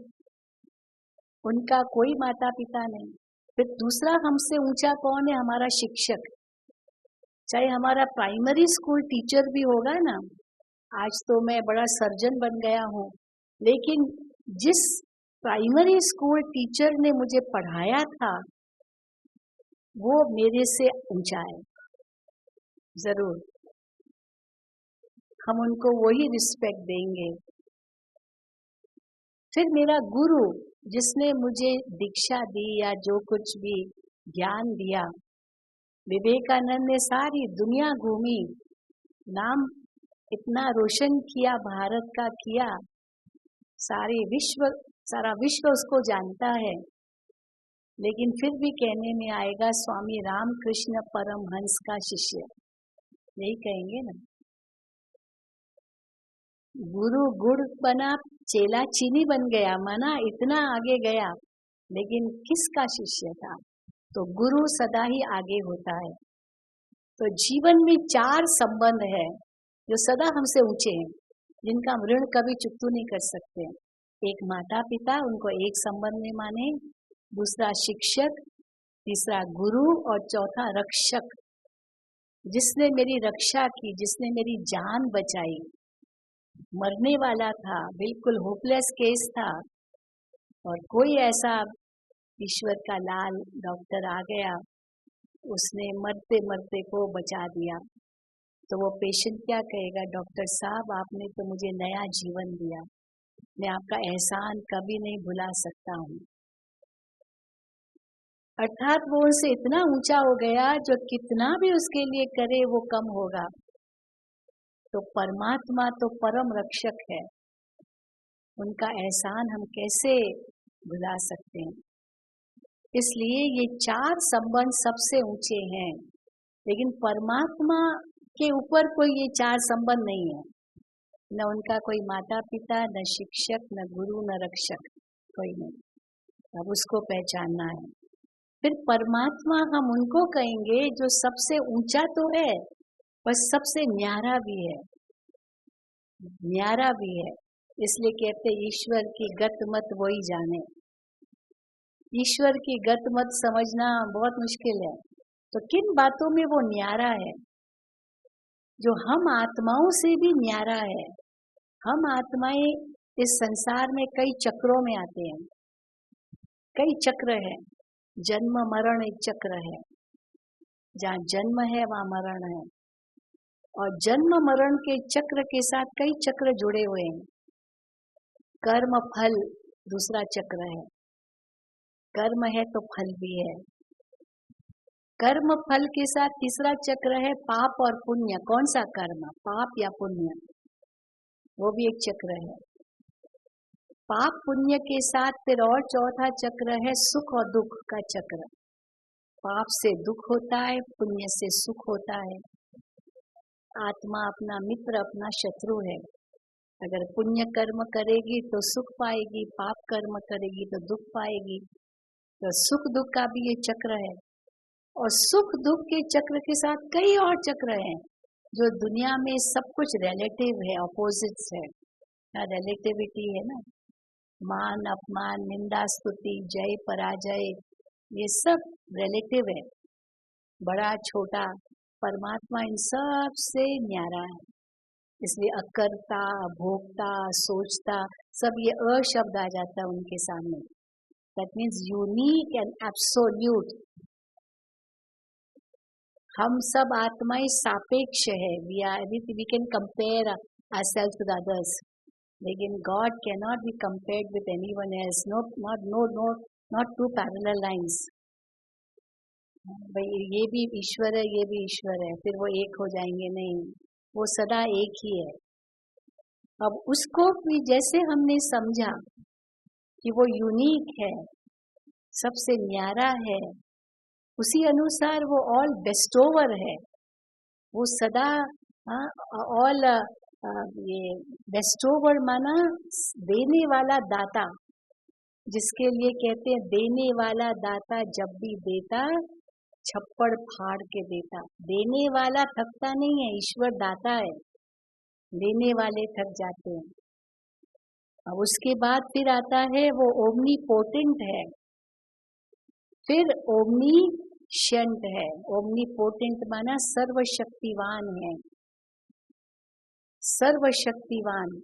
उनका कोई माता पिता नहीं। फिर दूसरा हमसे ऊंचा कौन है? हमारा शिक्षक। चाहे हमारा प्राइमरी स्कूल टीचर भी होगा ना, आज तो मैं बड़ा सर्जन बन गया हूँ, लेकिन जिस प्राइमरी स्कूल टीचर ने मुझे पढ़ाया था वो मेरे से ऊंचा है। जरूर हम उनको वही रिस्पेक्ट देंगे। फिर मेरा गुरु जिसने मुझे दीक्षा दी या जो कुछ भी ज्ञान दिया, विवेकानंद ने सारी दुनिया घूमी, नाम इतना रोशन किया भारत का किया, सारा विश्व उसको जानता है। लेकिन फिर भी कहने में आएगा स्वामी रामकृष्ण परमहंस का शिष्य, यही कहेंगे ना। गुरु गुड़ बना, चेला चीनी बन गया, मना इतना आगे गया, लेकिन किसका शिष्य था? तो गुरु सदा ही आगे होता है। तो जीवन में 4 संबंध है जो सदा हमसे ऊंचे हैं, जिनका हम ऋण कभी चुकता नहीं कर सकते। एक माता पिता, उनको एक संबंध में माने, दूसरा शिक्षक, तीसरा गुरु और चौथा रक्षक, जिसने मेरी रक्षा की, जिसने मेरी जान बचाई। मरने वाला था, बिल्कुल होपलेस केस था, और कोई ऐसा ईश्वर का लाल डॉक्टर आ गया, उसने मरते मरते को बचा दिया। तो वो पेशेंट क्या कहेगा? डॉक्टर साहब आपने तो मुझे नया जीवन दिया, मैं आपका एहसान कभी नहीं भुला सकता हूँ। अर्थात वो उनसे इतना ऊंचा हो गया, जो कितना भी उसके लिए करे वो कम होगा। तो परमात्मा तो परम रक्षक है, उनका एहसान हम कैसे भुला सकते हैं। इसलिए ये 4 संबंध सबसे ऊंचे हैं, लेकिन परमात्मा के ऊपर कोई ये 4 संबंध नहीं है। न उनका कोई माता पिता, न शिक्षक, न गुरु, न रक्षक, कोई नहीं। अब उसको पहचानना है। फिर परमात्मा हम उनको कहेंगे जो सबसे ऊंचा तो है, पर सबसे न्यारा भी है, न्यारा भी है। इसलिए कहते ईश्वर की गत मत वही जाने। ईश्वर की गत मत समझना बहुत मुश्किल है। तो किन बातों में वो न्यारा है? जो हम आत्माओं से भी न्यारा है। हम आत्माएं इस संसार में कई चक्रों में आते हैं, कई चक्र है। जन्म मरण एक चक्र है, जहाँ जन्म है वहाँ मरण है, और जन्म मरण के चक्र के साथ कई चक्र जुड़े हुए हैं। कर्म फल दूसरा चक्र है, कर्म है तो फल भी है। कर्म फल के साथ तीसरा चक्र है पाप और पुण्य। कौन सा कर्म, पाप या पुण्य, वो भी एक चक्र है। पाप पुण्य के साथ फिर और चौथा चक्र है सुख और दुख का चक्र। पाप से दुख होता है, पुण्य से सुख होता है। आत्मा अपना मित्र अपना शत्रु है। अगर पुण्य कर्म करेगी तो सुख पाएगी, पाप कर्म करेगी तो दुख पाएगी। तो सुख दुख का भी ये चक्र है। और सुख दुख के चक्र के साथ कई और चक्र हैं, जो दुनिया में सब कुछ रिलेटिव है, अपोजिट्स है। रिलेटिविटी है ना, मान अपमान निंदा स्तुति जय पराजय, ये सब रिलेटिव है, बड़ा छोटा। परमात्मा इन सब से न्यारा है। इसलिए अकर्ता भोक्ता सोचता सब ये अशब्द आ जाता है उनके सामने। That means unique and absolute. हम सब आत्माएं सापेक्ष है। We can compare ourselves with others, लेकिन God cannot be compared with anyone else. Not two parallel lines. भाई ये भी ईश्वर है, ये भी ईश्वर है, फिर वो एक हो जाएंगे, नहीं, वो सदा एक ही है। अब उसको भी जैसे हमने समझा कि वो यूनिक है, सबसे न्यारा है, उसी अनुसार वो ऑल बेस्टोवर है। वो सदा ऑल ये बेस्टोवर माना देने वाला दाता, जिसके लिए कहते हैं देने वाला दाता जब भी देता छप्पड़ फाड़ के देता। देने वाला थकता नहीं है, ईश्वर दाता है, देने वाले थक जाते हैं। अब उसके बाद फिर आता है वो ओमनी पोटेंट है, फिर ओमनीशेंट है। ओमनी पोटेंट माना सर्वशक्तिवान है, सर्वशक्तिवान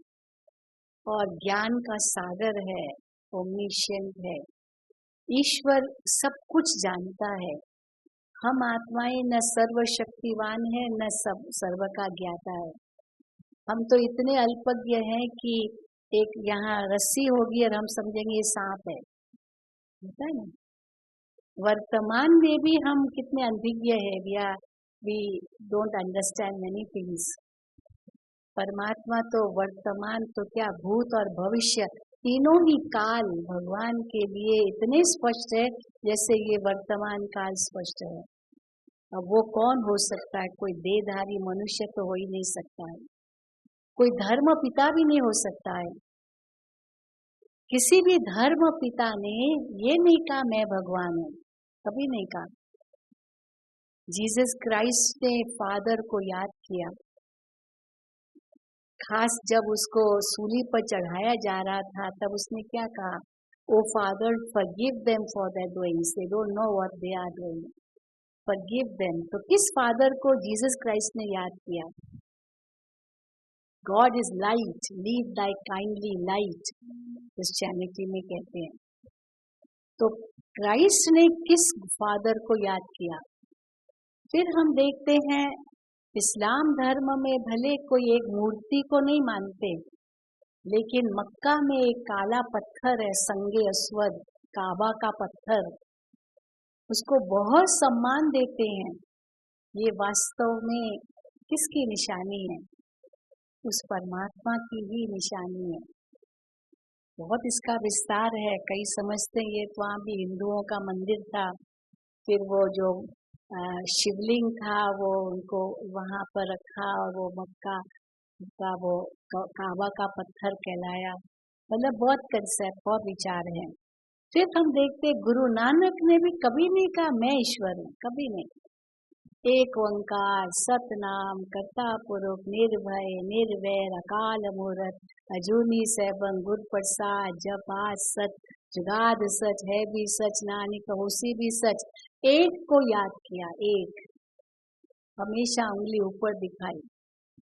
और ज्ञान का सागर है, ओमनीशिएंट है। ईश्वर सब कुछ जानता है। हम आत्माएं न सर्वशक्तिवान है न सब सर्व का ज्ञाता है। हम तो इतने अल्पज्ञ हैं कि एक यहाँ रस्सी होगी और हम समझेंगे ये सांप है, होता है ना। वर्तमान में भी हम कितने अनभिज्ञ है, we don't understand many things. परमात्मा तो वर्तमान तो क्या भूत और भविष्य तीनों ही काल भगवान के लिए इतने स्पष्ट है जैसे ये वर्तमान काल स्पष्ट है। अब वो कौन हो सकता है? कोई देहधारी मनुष्य तो हो ही नहीं सकता है, कोई धर्म पिता भी नहीं हो सकता है। किसी भी धर्म पिता ने ये नहीं कहा मैं भगवान हूँ, कभी नहीं कहा। जीसस क्राइस्ट ने फादर को याद किया, खास जब उसको सूली पर चढ़ाया जा रहा था तब उसने क्या कहा? Oh father forgive them for their doings, they don't know what they are doing, forgive them. तो किस फादर को जीसस क्राइस्ट ने याद किया? God is light, lead thy kindly light, Christianity में कहते हैं। तो क्राइस्ट ने किस फादर को याद किया? फिर हम देखते हैं इस्लाम धर्म में भले कोई एक मूर्ति को नहीं मानते, लेकिन मक्का में एक काला पत्थर है, संगे अस्वद, काबा का पत्थर, उसको बहुत सम्मान देते हैं। ये वास्तव में किसकी निशानी है? उस परमात्मा की ही निशानी है। बहुत इसका विस्तार है, कई समझते हैं ये तो वहाँ भी हिंदुओं का मंदिर था, फिर वो जो शिवलिंग था वो उनको वहाँ पर रखा और वो मक्का का वो काबा का पत्थर कहलाया। मतलब बहुत कंसेप्ट, बहुत विचार है। फिर हम देखते गुरु नानक ने भी कभी नहीं कहा मैं ईश्वर हूँ, कभी नहीं। एक ओंकार सतनाम करता पुरुष निर्भय निर्वैर अकाल मूरत अजूनी सैभं गुर प्रसाद जपात सच जुगाद सच है भी सच नानक होसी भी सच। एक को याद किया, एक हमेशा उंगली ऊपर दिखाई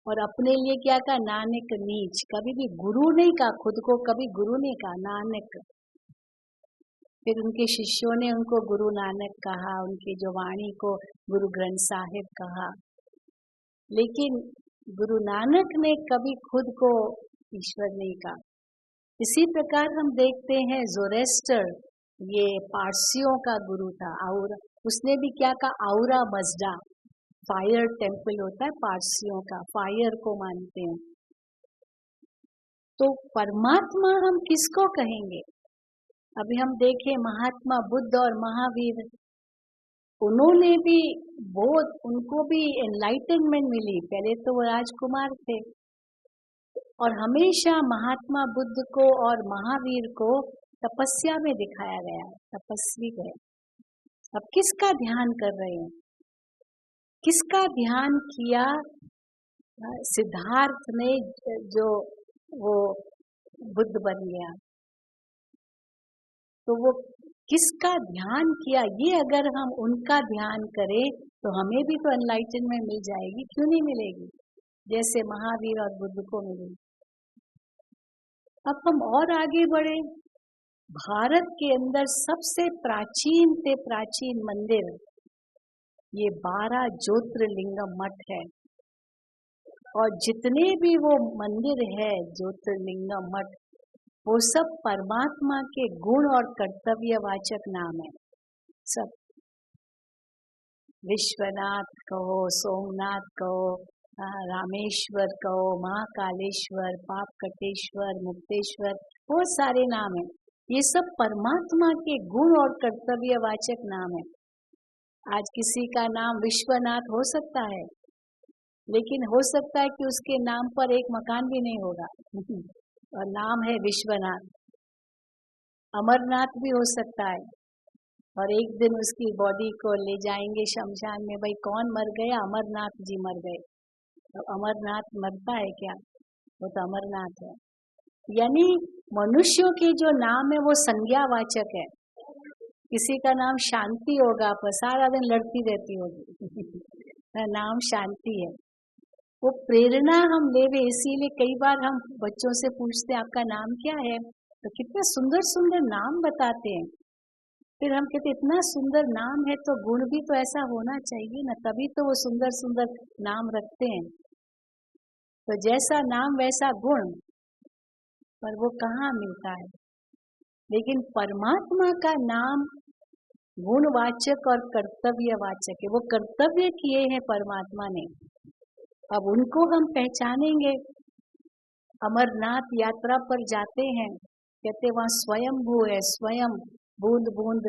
और अपने लिए क्या कहा, नानक नीच। कभी भी गुरु नहीं कहा, खुद को कभी गुरु नहीं कहा, नानक। फिर उनके शिष्यों ने उनको गुरु नानक कहा, उनकी जो वाणी को गुरु ग्रंथ साहिब कहा, लेकिन गुरु नानक ने कभी खुद को ईश्वर नहीं कहा। इसी प्रकार हम देखते हैं ज़ोरेस्टर, ये पारसियों का गुरु था, और उसने भी क्या कहा, आउरा मजडा, फायर टेम्पल होता है पारसियों का, फायर को मानते हैं। तो परमात्मा हम किसको कहेंगे? अभी हम देखें महात्मा बुद्ध और महावीर, उन्होंने भी बहुत, उनको भी एनलाइटनमेंट मिली। पहले तो वो राजकुमार थे और हमेशा महात्मा बुद्ध को और महावीर को तपस्या में दिखाया गया है, तपस्वी गए। अब किसका ध्यान कर रहे हैं, किसका ध्यान किया? सिद्धार्थ ने जो वो बुद्ध बन गया, तो वो किसका ध्यान किया? ये अगर हम उनका ध्यान करें तो हमें भी तो एनलाइटनमेंट मिल जाएगी, क्यों नहीं मिलेगी, जैसे महावीर और बुद्ध को मिली। अब हम और आगे बढ़े। भारत के अंदर सबसे प्राचीन से प्राचीन मंदिर ये 12 ज्योतिर्लिंगम मठ है, और जितने भी वो मंदिर है ज्योतिर्लिंगम मठ, वो सब परमात्मा के गुण और कर्तव्यवाचक नाम है। सब, विश्वनाथ कहो, सोमनाथ कहो, रामेश्वर कहो, महाकालेश्वर, पापकटेश्वर, मुक्तेश्वर, बहुत सारे नाम हैं। ये सब परमात्मा के गुण और कर्तव्यवाचक नाम है। आज किसी का नाम विश्वनाथ हो सकता है, लेकिन हो सकता है कि उसके नाम पर एक मकान भी नहीं होगा और नाम है विश्वनाथ। अमरनाथ भी हो सकता है, और एक दिन उसकी बॉडी को ले जाएंगे शमशान में, भाई कौन मर गया? अमरनाथ जी मर गए। तो अमरनाथ मरता है क्या? वो तो अमरनाथ है। यानी मनुष्यों के जो नाम है वो संज्ञावाचक है। किसी का नाम शांति होगा पर सारा दिन लड़ती रहती होगी नाम शांति है। वो प्रेरणा हम लेवे, इसीलिए कई बार हम बच्चों से पूछते हैं आपका नाम क्या है, तो कितने सुंदर सुंदर नाम बताते हैं। फिर हम कहते इतना सुंदर नाम है तो गुण भी तो ऐसा होना चाहिए ना, तभी तो वो सुंदर सुंदर नाम रखते हैं। तो जैसा नाम वैसा गुण, पर वो कहाँ मिलता है? लेकिन परमात्मा का नाम गुणवाचक और कर्तव्यवाचक है। वो कर्तव्य किए हैं परमात्मा ने, अब उनको हम पहचानेंगे। अमरनाथ यात्रा पर जाते हैं, कहते वहाँ स्वयंभू है, स्वयं बूंद बूंद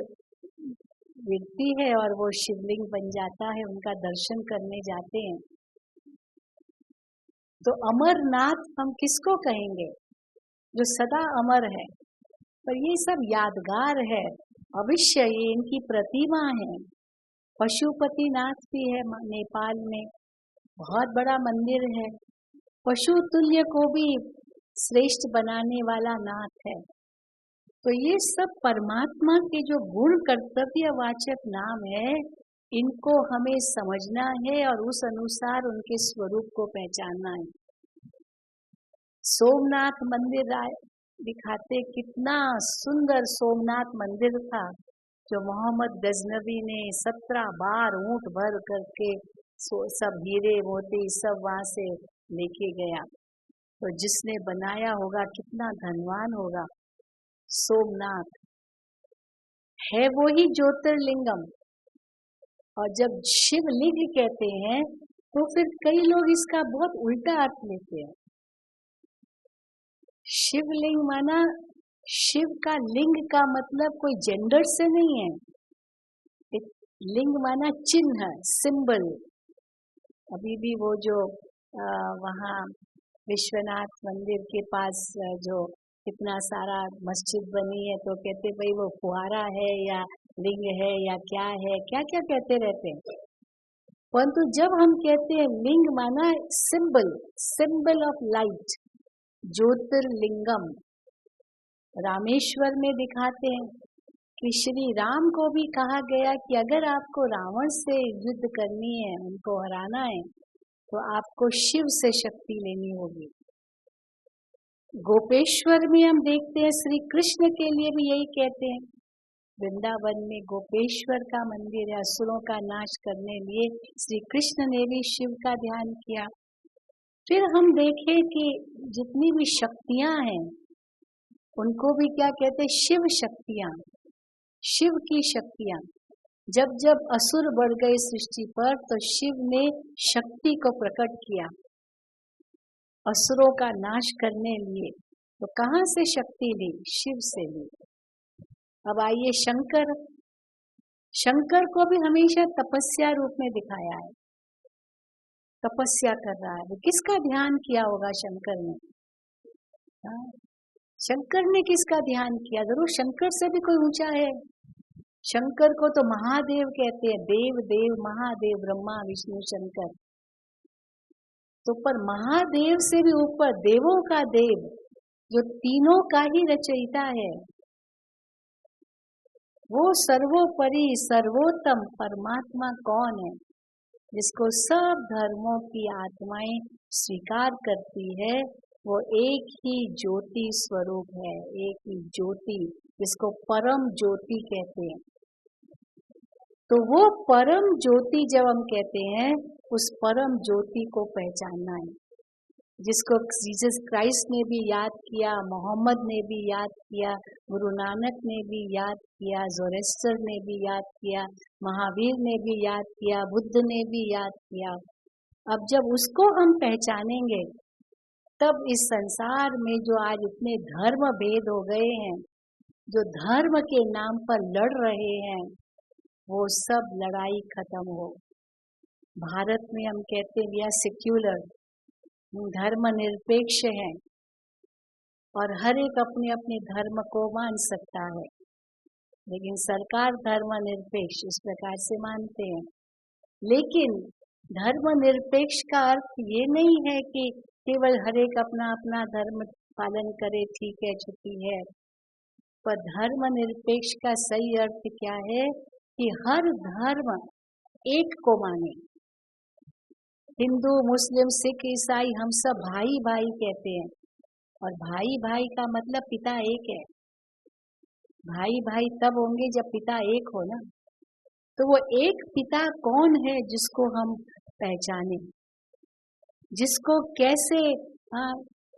गिरती है और वो शिवलिंग बन जाता है, उनका दर्शन करने जाते हैं। तो अमरनाथ हम किसको कहेंगे? जो सदा अमर है। पर ये सब यादगार है, अवश्य ये इनकी प्रतिमा है। पशुपतिनाथ भी है नेपाल में, बहुत बड़ा मंदिर है। पशु तुल्य को भी श्रेष्ठ बनाने वाला नाथ है। तो ये सब परमात्मा के जो गुण कर्तव्यवाचक नाम है, इनको हमें समझना है और उस अनुसार उनके स्वरूप को पहचानना है। सोमनाथ मंदिर दिखाते, कितना सुंदर सोमनाथ मंदिर था, जो मोहम्मद गजनवी ने 17 बार ऊंट भर करके सब हीरे मोती सब वहां से लेके गया। तो जिसने बनाया होगा कितना धनवान होगा। सोमनाथ है वो ही ज्योतिर्लिंगम। और जब शिवलिंग कहते हैं तो फिर कई लोग इसका बहुत उल्टा अर्थ लेते हैं। शिवलिंग माना, शिव का लिंग का मतलब कोई जेंडर से नहीं है। एक लिंग माना चिन्ह, सिंबल। अभी भी वो जो वहाँ विश्वनाथ मंदिर के पास जो कितना सारा मस्जिद बनी है तो कहते भाई वो फुहारा है या लिंग है या क्या है, क्या क्या कहते रहते हैं। परंतु जब हम कहते हैं लिंग माना symbol, symbol of light, Jyotirlingam, Rameshwar में दिखाते हैं कि श्री राम को भी कहा गया कि अगर आपको रावण से युद्ध करनी है, उनको हराना है, तो आपको शिव से शक्ति लेनी होगी। गोपेश्वर में हम देखते हैं श्री कृष्ण के लिए भी यही कहते हैं। वृंदावन में गोपेश्वर का मंदिर है, असुरों का नाश करने लिए श्री कृष्ण ने भी शिव का ध्यान किया। फिर हम देखें कि जितनी भी शक्तियां हैं उनको भी क्या कहते हैं, शिव शक्तियां, शिव की शक्तियां। जब जब असुर बढ़ गए सृष्टि पर तो शिव ने शक्ति को प्रकट किया असुरों का नाश करने लिए। तो कहाँ से शक्ति ली? शिव से ली। अब आइए शंकर, शंकर को भी हमेशा तपस्या रूप में दिखाया है, तपस्या कर रहा है। किसका ध्यान किया होगा शंकर ने? शंकर ने किसका ध्यान किया? जरूर शंकर से भी कोई ऊंचा है। शंकर को तो महादेव कहते हैं, देव देव महादेव, ब्रह्मा विष्णु शंकर। तो पर महादेव से भी ऊपर देवों का देव, जो तीनों का ही रचयिता है, वो सर्वोपरि सर्वोत्तम परमात्मा कौन है? जिसको सब धर्मों की आत्माएं स्वीकार करती है, वो एक ही ज्योति स्वरूप है, एक ही ज्योति, जिसको परम ज्योति कहते हैं। तो वो परम ज्योति जब हम कहते हैं, उस परम ज्योति को पहचानना है, जिसको जीसस क्राइस्ट ने भी याद किया, मोहम्मद ने भी याद किया, गुरु नानक ने भी याद किया, ज़ोरेस्टर ने भी याद किया, महावीर ने भी याद किया, बुद्ध ने भी याद किया। अब जब उसको हम पहचानेंगे, तब इस संसार में जो आज इतने धर्म भेद हो गए हैं, जो धर्म के नाम पर लड़ रहे हैं, वो सब लड़ाई खत्म हो। भारत में हम कहते हैं या सेक्युलर, धर्म निरपेक्ष है और हर एक अपने अपने धर्म को मान सकता है, लेकिन सरकार धर्म निरपेक्ष इस प्रकार से मानते हैं। लेकिन धर्म निरपेक्ष का अर्थ ये नहीं है कि केवल हर एक अपना अपना धर्म पालन करे, ठीक है, छुट्टी है। पर धर्म निरपेक्ष का सही अर्थ क्या है कि हर धर्म एक को माने। हिंदू, मुस्लिम, सिख, ईसाई, हम सब भाई भाई कहते हैं, और भाई भाई का मतलब पिता एक है। भाई भाई तब होंगे जब पिता एक हो ना। तो वो एक पिता कौन है जिसको हम पहचाने, जिसको कैसे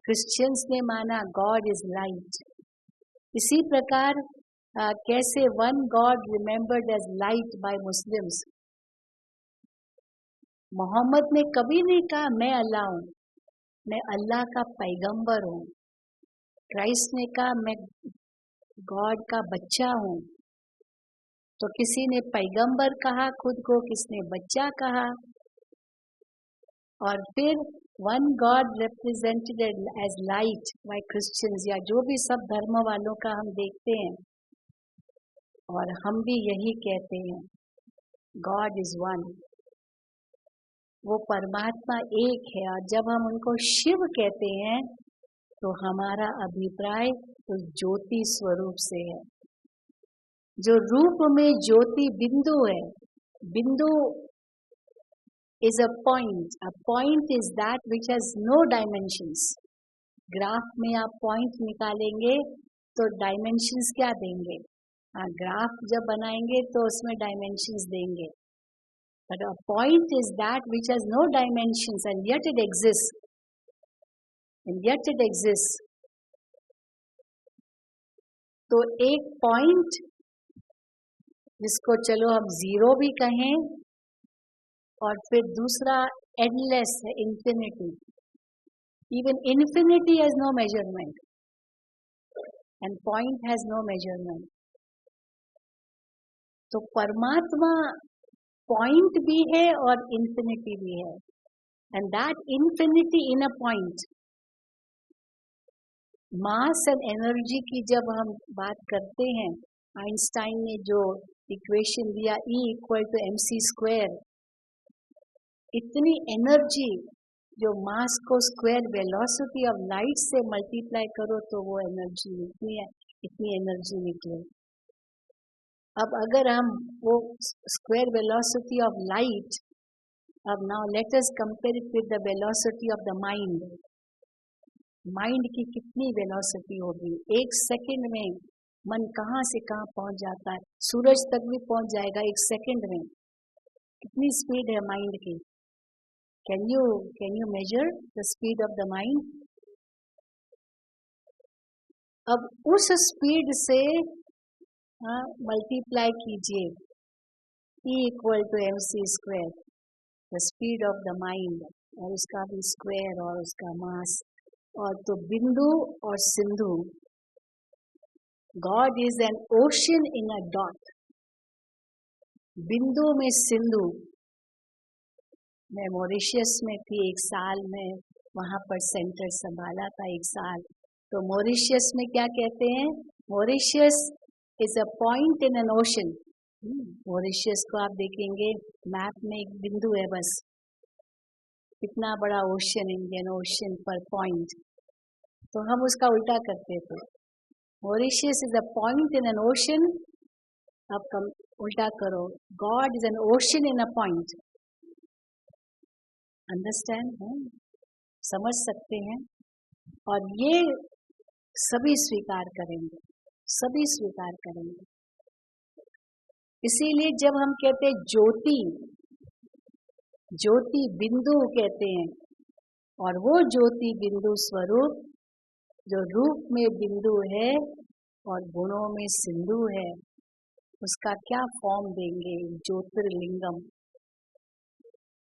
क्रिश्चियंस ने माना गॉड इज लाइट, इसी प्रकार कैसे one God remembered as light by Muslims. Muhammad ने कभी नहीं कहा मैं अल्लाह हूँ, मैं अल्लाह का पैगंबर हूँ। क्राइस्ट ने कहा मैं गॉड का बच्चा हूँ। तो किसी ने पैगंबर कहा खुद को, किसने बच्चा कहा। और फिर one God represented as light by Christians, या जो भी सब धर्म वालों का हम देखते हैं, और हम भी यही कहते हैं, गॉड इज वन, वो परमात्मा एक है। और जब हम उनको शिव कहते हैं तो हमारा अभिप्राय उस ज्योति स्वरूप से है, जो रूप में ज्योति बिंदु है। बिंदु is a point. A point is that which has no dimensions. Graph में आप पॉइंट निकालेंगे तो डायमेंशंस क्या देंगे? ग्राफ जब बनाएंगे तो उसमें डायमेंशंस देंगे। But a point is that which has no dimensions and yet it exists. And yet it exists. तो एक पॉइंट जिसको चलो हम जीरो भी कहें, और फिर दूसरा एंडलेस है, infinity. Even infinity has no measurement and point has no measurement. तो परमात्मा पॉइंट भी है और इंफिनिटी भी है, and that infinity in a point mass and energy की जब हम बात करते हैं, आइंस्टाइन ने जो इक्वेशन दिया E=mc², इतनी एनर्जी जो मास को स्क्वायर वेलोसिटी ऑफ लाइट से मल्टीप्लाई करो तो वो एनर्जी निकली है, इतनी एनर्जी निकले। अब अगर हम वो स्क्वायर वेलोसिटी ऑफ लाइट, अब now let us compare it with the velocity of the mind. Mind की कितनी वेलोसिटी होगी, एक सेकंड में मन कहाँ से कहाँ पहुंच जाता है, सूरज तक भी पहुंच जाएगा एक सेकंड में। कितनी स्पीड है माइंड की? Can you measure the speed of the mind? अब उस स्पीड से मल्टीप्लाई कीजिए E=mc², the speed of the mind, और उसका भी स्क्वायर और उसका मास। और तो बिंदु और Sindhu, God is an ocean in a dot. बिंदु में सिंधु। मैं मॉरिशस में थी एक साल में, वहां पर सेंटर संभाला था एक साल। तो मॉरिशस में क्या कहते हैं, Mauritius is a point in an ocean. Mauritius को आप देखेंगे मैप में एक बिंदु है बस, कितना बड़ा ओशन, इंडियन ओशन पर पॉइंट। तो हम उसका उल्टा करते थे, Mauritius is a point in an ocean. अब कम उल्टा करो, God is an ocean in a point. Understand है, समझ सकते हैं? और ये सभी स्वीकार करेंगे, सभी स्वीकार करेंगे। इसीलिए जब हम कहते हैं ज्योति, ज्योति बिंदु कहते हैं, और वो ज्योति बिंदु स्वरूप जो रूप में बिंदु है और गुणों में सिंधु है, उसका क्या फॉर्म देंगे? ज्योतिर्लिंगम।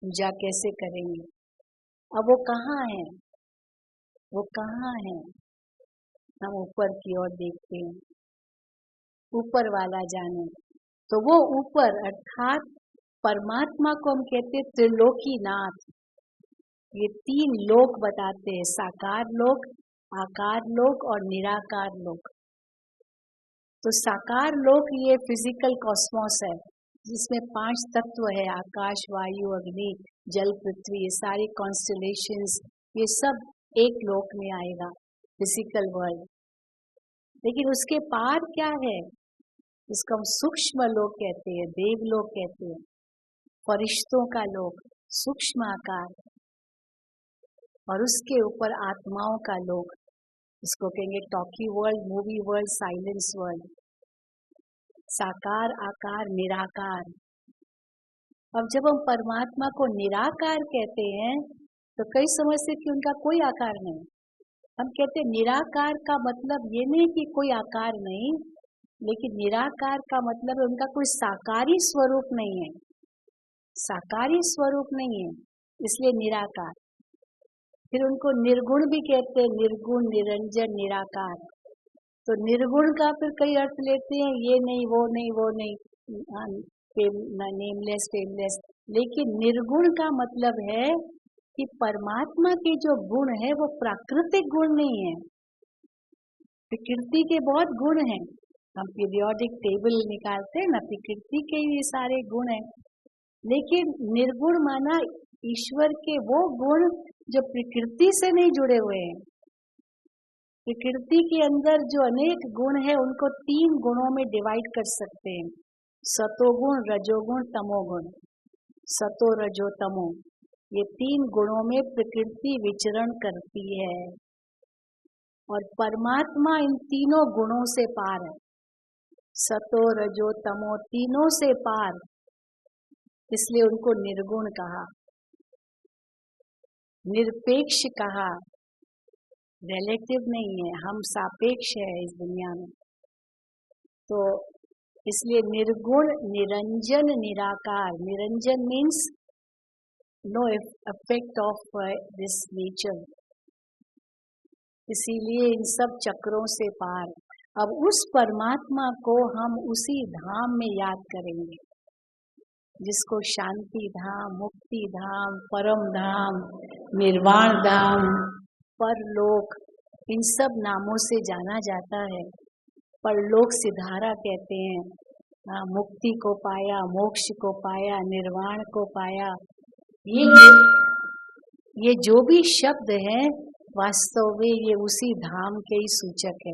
पूजा कैसे करेंगे? अब वो कहाँ है, वो कहाँ है? हम ऊपर की ओर देखते हैं, ऊपर वाला जाने। तो वो ऊपर अर्थात परमात्मा को हम कहते हैं त्रिलोकीनाथ। ये तीन लोक बताते हैं, साकार लोक, आकार लोक और निराकार लोक। तो साकार लोक ये फिजिकल कॉस्मोस है, जिसमें 5 तत्व है, आकाश, वायु, अग्नि, जल, पृथ्वी, ये सारे कॉन्स्टलेशंस, ये सब एक लोक में आएगा, फिजिकल वर्ल्ड। लेकिन उसके पार क्या है? इसको हम सूक्ष्म लोक कहते हैं, देवलोक कहते हैं, फरिश्तों का लोक, सूक्ष्म आकार। और उसके ऊपर आत्माओं का लोक, इसको कहेंगे talkie world, movie world, silence world. साकार, आकार, निराकार। अब जब हम परमात्मा को निराकार कहते हैं तो कई समझते कि उनका कोई आकार नहीं। हम कहते निराकार का मतलब ये नहीं कि कोई आकार नहीं, लेकिन निराकार का मतलब उनका कोई साकारी स्वरूप नहीं है, साकारी स्वरूप नहीं है, इसलिए निराकार। फिर उनको निर्गुण भी कहते हैं, निर्गुण, निरंजन, निराकार। तो निर्गुण का फिर कई अर्थ लेते हैं, ये नहीं, वो नहीं, वो नहीं, नेमलेस, फेमलेस। लेकिन निर्गुण का मतलब है कि परमात्मा के जो गुण है वो प्राकृतिक गुण नहीं है। प्रकृति के बहुत गुण हैं, हम पीरियोडिक टेबल निकालते हैं ना, प्रकृति के ये सारे गुण हैं। लेकिन निर्गुण माना ईश्वर के वो गुण जो प्रकृति से नहीं जुड़े हुए हैं। प्रकृति के अंदर जो अनेक गुण है उनको 3 गुणों में डिवाइड कर सकते हैं, सतोगुण, रजोगुण, तमोगुण। सतो, रजो, तमो, ये 3 गुणों में प्रकृति विचरण करती है, और परमात्मा इन तीनों गुणों से पार है। सतो, रजो, तमो तीनों से पार, इसलिए उनको निर्गुण कहा, निरपेक्ष कहा। रिलेटिव नहीं है, हम सापेक्ष है इस दुनिया में। तो इसलिए निर्गुण, निरंजन, निराकार। निरंजन means no effect of this nature, इसीलिए इन सब चक्रों से पार। अब उस परमात्मा को हम उसी धाम में याद करेंगे जिसको शांति धाम, मुक्ति धाम, परम धाम, निर्वाण धाम, परलोक, इन सब नामों से जाना जाता है। परलोक सिधारा कहते हैं, मुक्ति को पाया, मोक्ष को पाया, निर्वाण को पाया। ये जो भी शब्द है वास्तव में ये उसी धाम के ही सूचक है।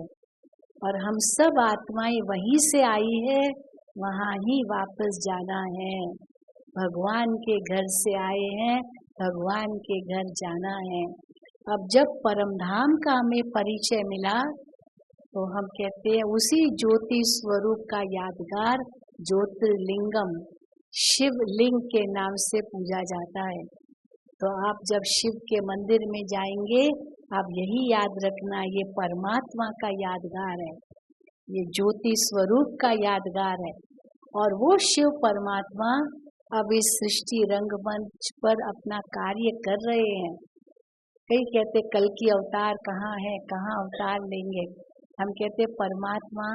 और हम सब आत्माएं वहीं से आई है, वहाँ ही वापस जाना है। भगवान के घर से आए हैं, भगवान के घर जाना है। अब जब परमधाम का हमें परिचय मिला तो हम कहते हैं उसी ज्योति स्वरूप का यादगार ज्योतिर्लिंगम शिवलिंग के नाम से पूजा जाता है। तो आप जब शिव के मंदिर में जाएंगे, आप यही याद रखना, ये परमात्मा का यादगार है, ये ज्योति स्वरूप का यादगार है। और वो शिव परमात्मा अब इस सृष्टि रंगमंच पर अपना कार्य कर रहे हैं। कई कहते कल की अवतार कहाँ है, कहाँ अवतार लेंगे। हम कहते परमात्मा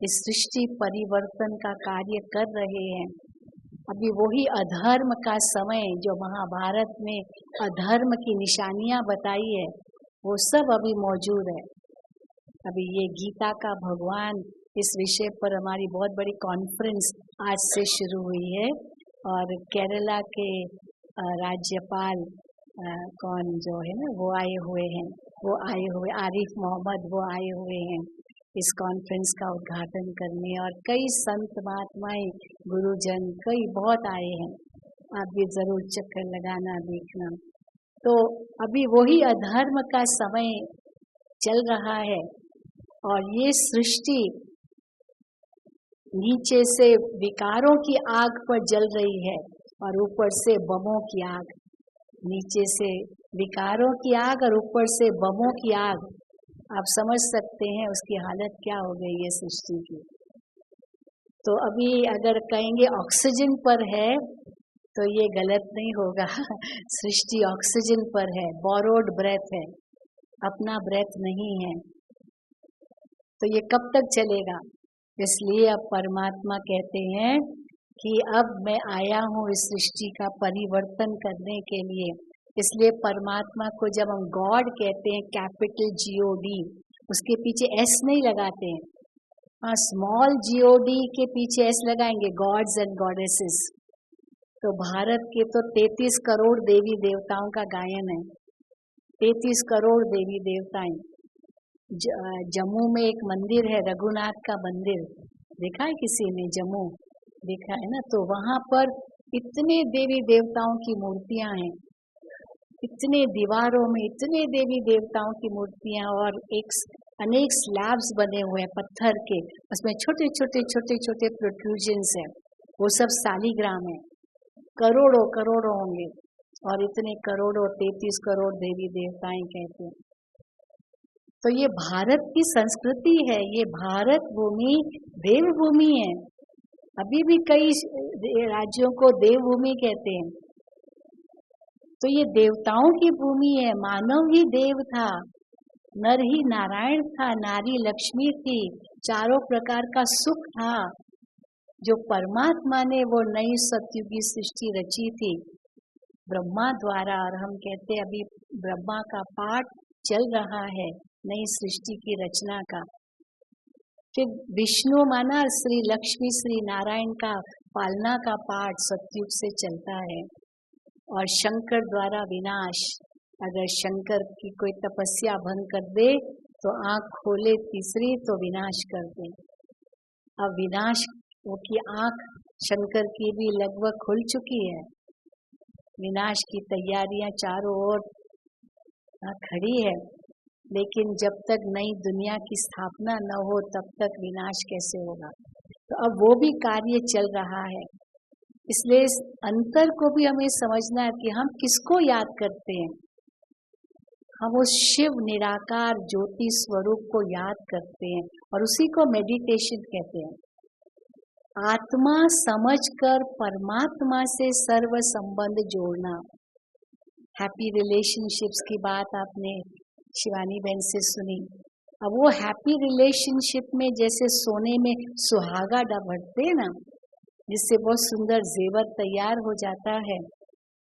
इस सृष्टि परिवर्तन का कार्य कर रहे हैं। अभी वही अधर्म का समय जो महाभारत में अधर्म की निशानियां बताई है, वो सब अभी मौजूद है। अभी ये गीता का भगवान, इस विषय पर हमारी बहुत बड़ी कॉन्फ्रेंस आज से शुरू हुई है। और केरला के राज्यपाल कौन जो है ना, वो आए हुए आरिफ मोहम्मद, वो आए हुए हैं इस कॉन्फ्रेंस का उद्घाटन करने। और कई संत महात्माएं, गुरुजन कई बहुत आए हैं। आप भी जरूर चक्कर लगाना, देखना। तो अभी वही अधर्म का समय चल रहा है और ये सृष्टि नीचे से विकारों की आग पर जल रही है और ऊपर से बमों की आग। नीचे से विकारों की आग और ऊपर से बमों की आग। आप समझ सकते हैं उसकी हालत क्या हो गई है सृष्टि की। तो अभी अगर कहेंगे ऑक्सीजन पर है तो ये गलत नहीं होगा। सृष्टि ऑक्सीजन पर है, बोरोड ब्रेथ है, अपना ब्रेथ नहीं है। तो ये कब तक चलेगा? इसलिए अब परमात्मा कहते हैं कि अब मैं आया हूँ इस सृष्टि का परिवर्तन करने के लिए। इसलिए परमात्मा को जब हम गॉड कहते हैं, कैपिटल GOD, उसके पीछे S नहीं लगाते हैं। हाँ, स्मॉल GOD के पीछे S लगाएंगे, गॉड्स एंड गॉडेसेस। तो भारत के तो 33 करोड़ देवी देवताओं का गायन है। 33 करोड़ देवी देवताएं। जम्मू में एक मंदिर है, रघुनाथ का मंदिर, देखा है किसी ने? जम्मू देखा है ना? तो वहाँ पर इतने देवी देवताओं की मूर्तियां हैं, इतने दीवारों में इतने देवी देवताओं की मूर्तियां, और अनेक स्लैब्स बने हुए हैं पत्थर के, उसमें छोटे छोटे छोटे छोटे प्रोट्रूजन्स हैं। वो सब शालिग्राम है। करोड़ों करोड़ों होंगे, और इतने करोड़ों 33 करोड़ देवी देवताएं कहते हैं। तो ये भारत की संस्कृति है, ये भारत भूमि देवभूमि है। अभी भी कई राज्यों को देवभूमि कहते हैं। तो ये देवताओं की भूमि है। मानव ही देव था, नर ही नारायण था, नारी लक्ष्मी थी, चारों प्रकार का सुख था जो परमात्मा ने वो नई सतयुगी सृष्टि रची थी ब्रह्मा द्वारा। और हम कहते हैं अभी ब्रह्मा का पाठ चल रहा है नई सृष्टि की रचना का। फिर विष्णु माना श्री लक्ष्मी श्री नारायण का पालना का पाठ सतयुग से चलता है। और शंकर द्वारा विनाश, अगर शंकर की कोई तपस्या भंग कर दे तो आंख खोले तीसरी तो विनाश कर दे। अब विनाश वो की आंख शंकर की भी लगभग खुल चुकी है। विनाश की तैयारियां चारों ओर खड़ी है, लेकिन जब तक नई दुनिया की स्थापना न हो तब तक विनाश कैसे होगा? तो अब वो भी कार्य चल रहा है। इसलिए इस अंतर को भी हमें समझना है कि हम किसको याद करते हैं। हम उस शिव निराकार ज्योति स्वरूप को याद करते हैं और उसी को मेडिटेशन कहते हैं। आत्मा समझकर परमात्मा से सर्व संबंध जोड़ना। हैप्पी रिलेशनशिप्स की बात आपने शिवानी बहन से सुनी। अब वो हैप्पी रिलेशनशिप में जैसे सोने में सुहागा भरते हैं ना, जिससे बहुत सुंदर जेवर तैयार हो जाता है,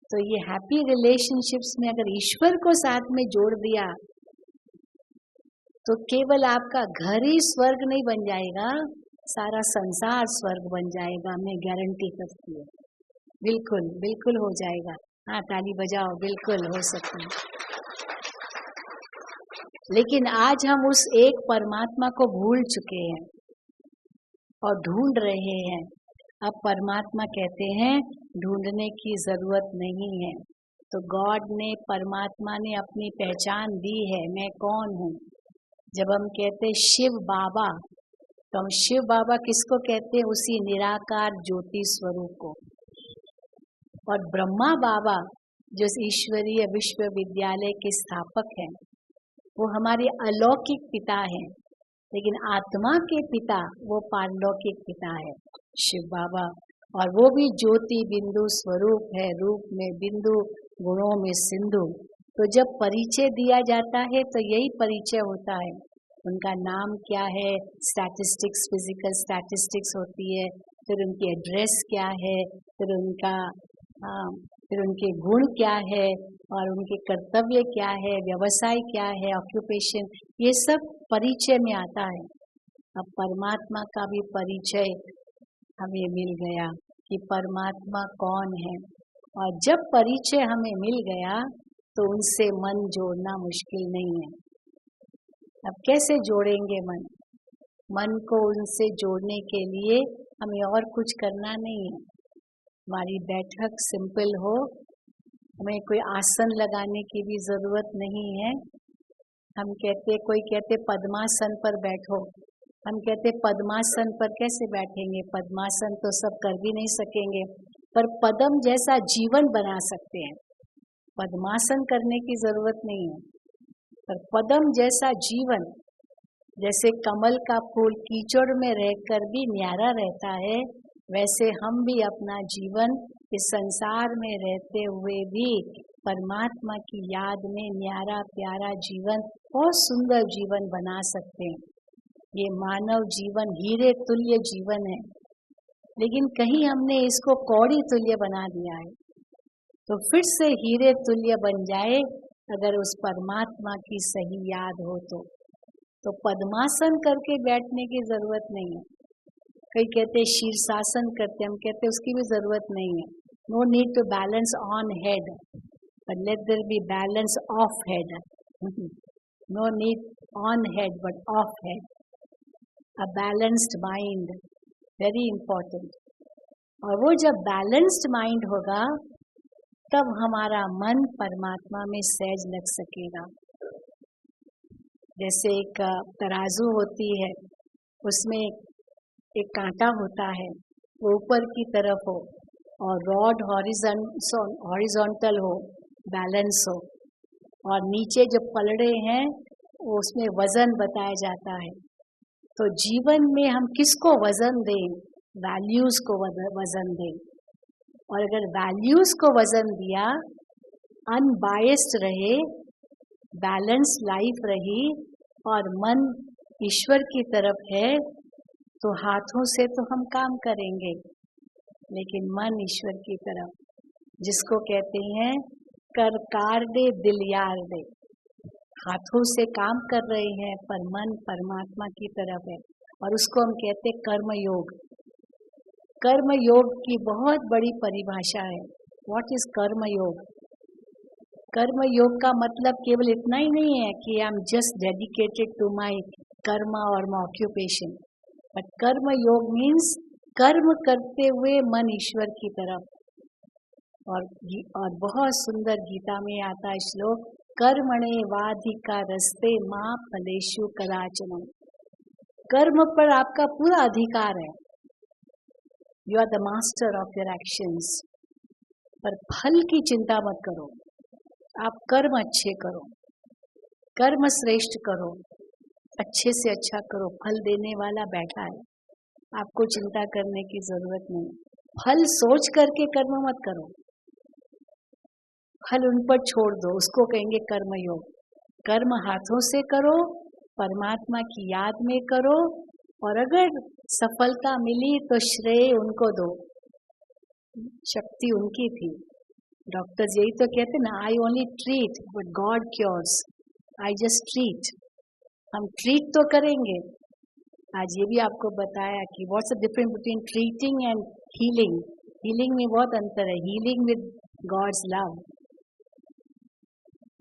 तो ये हैप्पी रिलेशनशिप्स में अगर ईश्वर को साथ में जोड़ दिया तो केवल आपका घर ही स्वर्ग नहीं बन जाएगा, सारा संसार स्वर्ग बन जाएगा, मैं गारंटी करती हूँ। बिल्कुल बिल्कुल हो जाएगा। हाँ ताली बजाओ, बिल्कुल हो सकता है। लेकिन आज हम उस एक परमात्मा को भूल चुके हैं और ढूंढ रहे हैं। अब परमात्मा कहते हैं ढूंढने की जरूरत नहीं है। तो गॉड ने, परमात्मा ने अपनी पहचान दी है, मैं कौन हूँ। जब हम कहते शिव बाबा, तो हम शिव बाबा किसको कहते हैं? उसी निराकार ज्योति स्वरूप को। और ब्रह्मा बाबा जो ईश्वरीय विश्वविद्यालय के स्थापक हैं, वो हमारे अलौकिक पिता हैं। लेकिन आत्मा के पिता वो पारलौकिक पिता है, शिव बाबा। और वो भी ज्योति बिंदु स्वरूप है, रूप में बिंदु, गुणों में सिंधु। तो जब परिचय दिया जाता है तो यही परिचय होता है। उनका नाम क्या है, स्टैटिस्टिक्स, फिजिकल स्टैटिस्टिक्स होती है, फिर उनकी एड्रेस क्या है, फिर उनके गुण क्या है, और उनके कर्तव्य क्या है, व्यवसाय क्या है, ऑक्यूपेशन, ये सब परिचय में आता है। अब परमात्मा का भी परिचय हमें मिल गया कि परमात्मा कौन है। और जब परिचय हमें मिल गया तो उनसे मन जोड़ना मुश्किल नहीं है। अब कैसे जोड़ेंगे मन? मन को उनसे जोड़ने के लिए हमें और कुछ करना नहीं है। हमारी बैठक सिंपल हो, हमें कोई आसन लगाने की भी जरूरत नहीं है। हम कहते, कोई कहते पद्मासन पर बैठो, हम कहते पद्मासन पर कैसे बैठेंगे? पद्मासन तो सब कर भी नहीं सकेंगे, पर पद्म जैसा जीवन बना सकते हैं। पद्मासन करने की जरूरत नहीं है, पर पद्म जैसा जीवन, जैसे कमल का फूल कीचड़ में रहकर भी न्यारा रहता है, वैसे हम भी अपना जीवन इस संसार में रहते हुए भी परमात्मा की याद में न्यारा प्यारा जीवन, बहुत सुंदर जीवन बना सकते हैं। ये मानव जीवन हीरे तुल्य जीवन है, लेकिन कहीं हमने इसको कौड़ी तुल्य बना दिया है। तो फिर से हीरे तुल्य बन जाए अगर उस परमात्मा की सही याद हो तो पद्मासन करके बैठने की जरूरत नहीं है। कई कहते शीर्षासन करते, हम कहते उसकी भी जरूरत नहीं है। No need to balance on head, but let there be balance off head. No need on head but off head. A balanced mind, very important. और वो जब बैलेंस्ड माइंड होगा तब हमारा मन परमात्मा में सहज लग सकेगा। जैसे एक तराजू होती है, उसमें एक कांटा होता है, वो ऊपर की तरफ हो और रॉड हॉरिजॉन्टल हो, बैलेंस हो, और नीचे जो पलड़े हैं उसमें वजन बताया जाता है। तो जीवन में हम किसको वजन दें? वैल्यूज को वजन दें। और अगर वैल्यूज को वजन दिया, अनबायस्ड रहे, बैलेंस लाइफ रही और मन ईश्वर की तरफ है, तो हाथों से तो हम काम करेंगे, लेकिन मन ईश्वर की तरफ, जिसको कहते हैं कर कार दे दिल यार दे। हाथों से काम कर रहे हैं पर मन परमात्मा की तरफ है, और उसको हम कहते हैं कर्म योग। कर्म योग की बहुत बड़ी परिभाषा है। व्हाट इज कर्म योग? कर्म योग का मतलब केवल इतना ही नहीं है कि I am just dedicated to my karma और माय ऑक्यूपेशन, बट कर्म योग मीन्स कर्म करते हुए मन ईश्वर की तरफ। और बहुत सुंदर गीता में आता है श्लोक, कर्मणे वाधिका रस्ते मां फलेषु कदाचन। कर्म पर आपका पूरा अधिकार है, you are the master of your actions. पर फल की चिंता मत करो, आप कर्म अच्छे करो, कर्म श्रेष्ठ करो, अच्छे से अच्छा करो, फल देने वाला बैठा है, आपको चिंता करने की जरूरत नहीं। फल सोच करके कर्म मत करो, फल उन पर छोड़ दो, उसको कहेंगे कर्म योग। कर्म हाथों से करो, परमात्मा की याद में करो, और अगर सफलता मिली तो श्रेय उनको दो, शक्ति उनकी थी। डॉक्टर्स यही तो कहते ना, I only treat but God cures, I just treat. हम ट्रीट तो करेंगे, आज ये भी आपको बताया कि what's the difference between treating and healing. Healing में बहुत अंतर है, हीलिंग विद गॉड्स लव।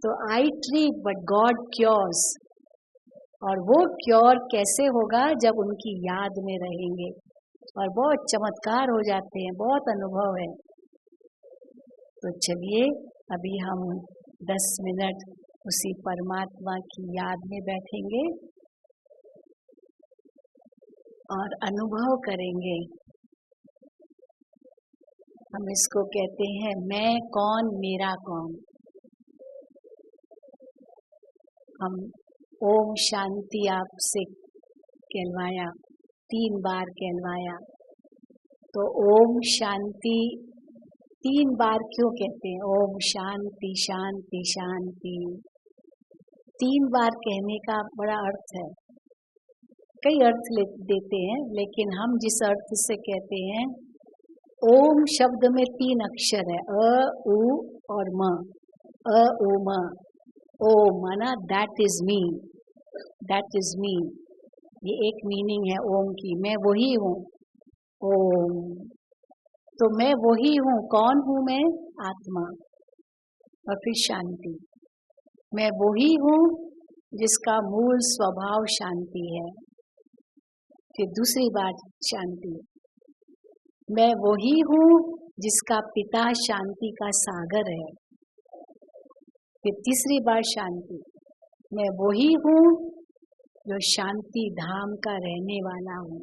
तो I treat but God cures, और वो क्योर कैसे होगा जब उनकी याद में रहेंगे, और बहुत चमत्कार हो जाते हैं, बहुत अनुभव है। तो चलिए अभी हम 10 मिनट उसी परमात्मा की याद में बैठेंगे और अनुभव करेंगे। हम इसको कहते हैं मैं कौन मेरा कौन। हम ओम शांति आपसे कहलवाया, 3 बार कहलवाया। तो ओम शांति 3 बार क्यों कहते हैं? ओम शांति शांति शांति 3 बार कहने का बड़ा अर्थ है। कई अर्थ देते हैं, लेकिन हम जिस अर्थ से कहते हैं, ओम शब्द में 3 अक्षर है, अ उ और म। अ उ म। ओम माना that is me, that is me, ये एक मीनिंग है ओम की, मैं वही हूँ। ओम, तो मैं वही हूँ। कौन हूँ मैं? आत्मा। और फिर शांति, मैं वही हूँ जिसका मूल स्वभाव शांति है। फिर दूसरी बात शांति, मैं वही हूँ जिसका पिता शांति का सागर है। फिर तीसरी बार शांति, मैं वही हूँ जो शांति धाम का रहने वाला हूँ।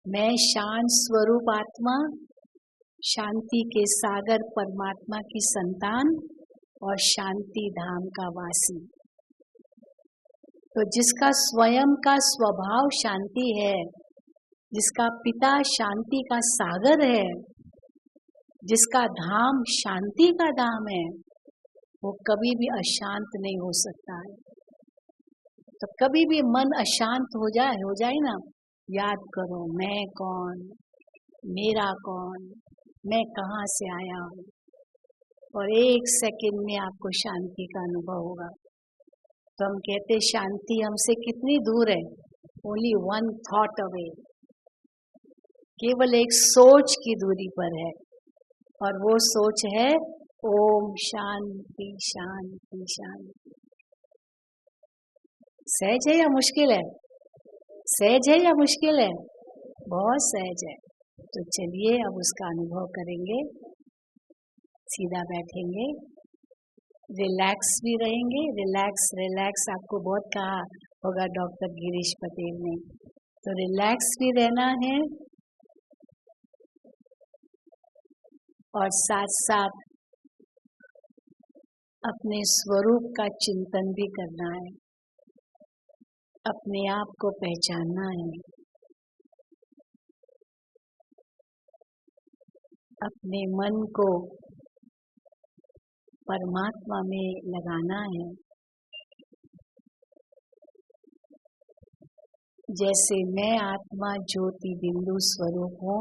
मैं शांत स्वरूप आत्मा, शांति के सागर परमात्मा की संतान और शांति धाम का वासी। तो जिसका स्वयं का स्वभाव शांति है, जिसका पिता शांति का सागर है, जिसका धाम शांति का धाम है, वो कभी भी अशांत नहीं हो सकता है। तो कभी भी मन अशांत हो जाए ना, याद करो मैं कौन, मेरा कौन, मैं कहाँ से आया हूँ, और 1 सेकंड में आपको शांति का अनुभव होगा। तो हम कहते शांति हमसे कितनी दूर है? ओनली 1 थॉट अवे, केवल एक सोच की दूरी पर है, और वो सोच है ओम शांति शांति शांति। सहज है या मुश्किल है? सहज है या मुश्किल है? बहुत सहज है। तो चलिए अब उसका अनुभव करेंगे। सीधा बैठेंगे, रिलैक्स भी रहेंगे। रिलैक्स रिलैक्स आपको बहुत कहा होगा डॉक्टर गिरीश पटेल ने। तो रिलैक्स भी रहना है और साथ साथ अपने स्वरूप का चिंतन भी करना है, अपने आप को पहचानना है, अपने मन को परमात्मा में लगाना है। जैसे मैं आत्मा ज्योति बिंदु स्वरूप हूँ,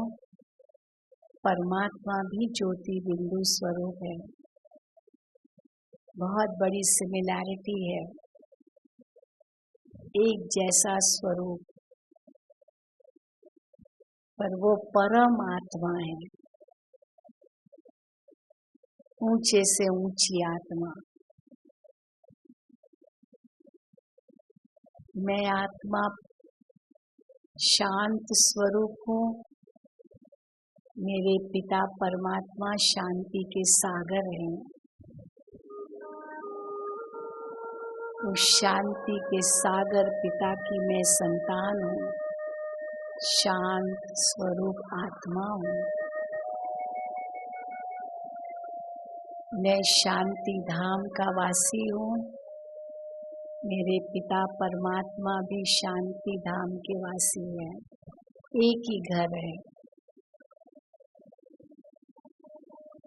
परमात्मा भी ज्योति बिंदु स्वरूप है। बहुत बड़ी सिमिलैरिटी है, एक जैसा स्वरूप, पर वो परम आत्मा है, ऊंचे से ऊंची आत्मा। मैं आत्मा शांत स्वरूप हूँ, मेरे पिता परमात्मा शांति के सागर हैं। उस शांति के सागर पिता की मैं संतान हूँ, शांत स्वरूप आत्मा हूँ। मैं शांति धाम का वासी हूँ, मेरे पिता परमात्मा भी शांति धाम के वासी हैं। एक ही घर है।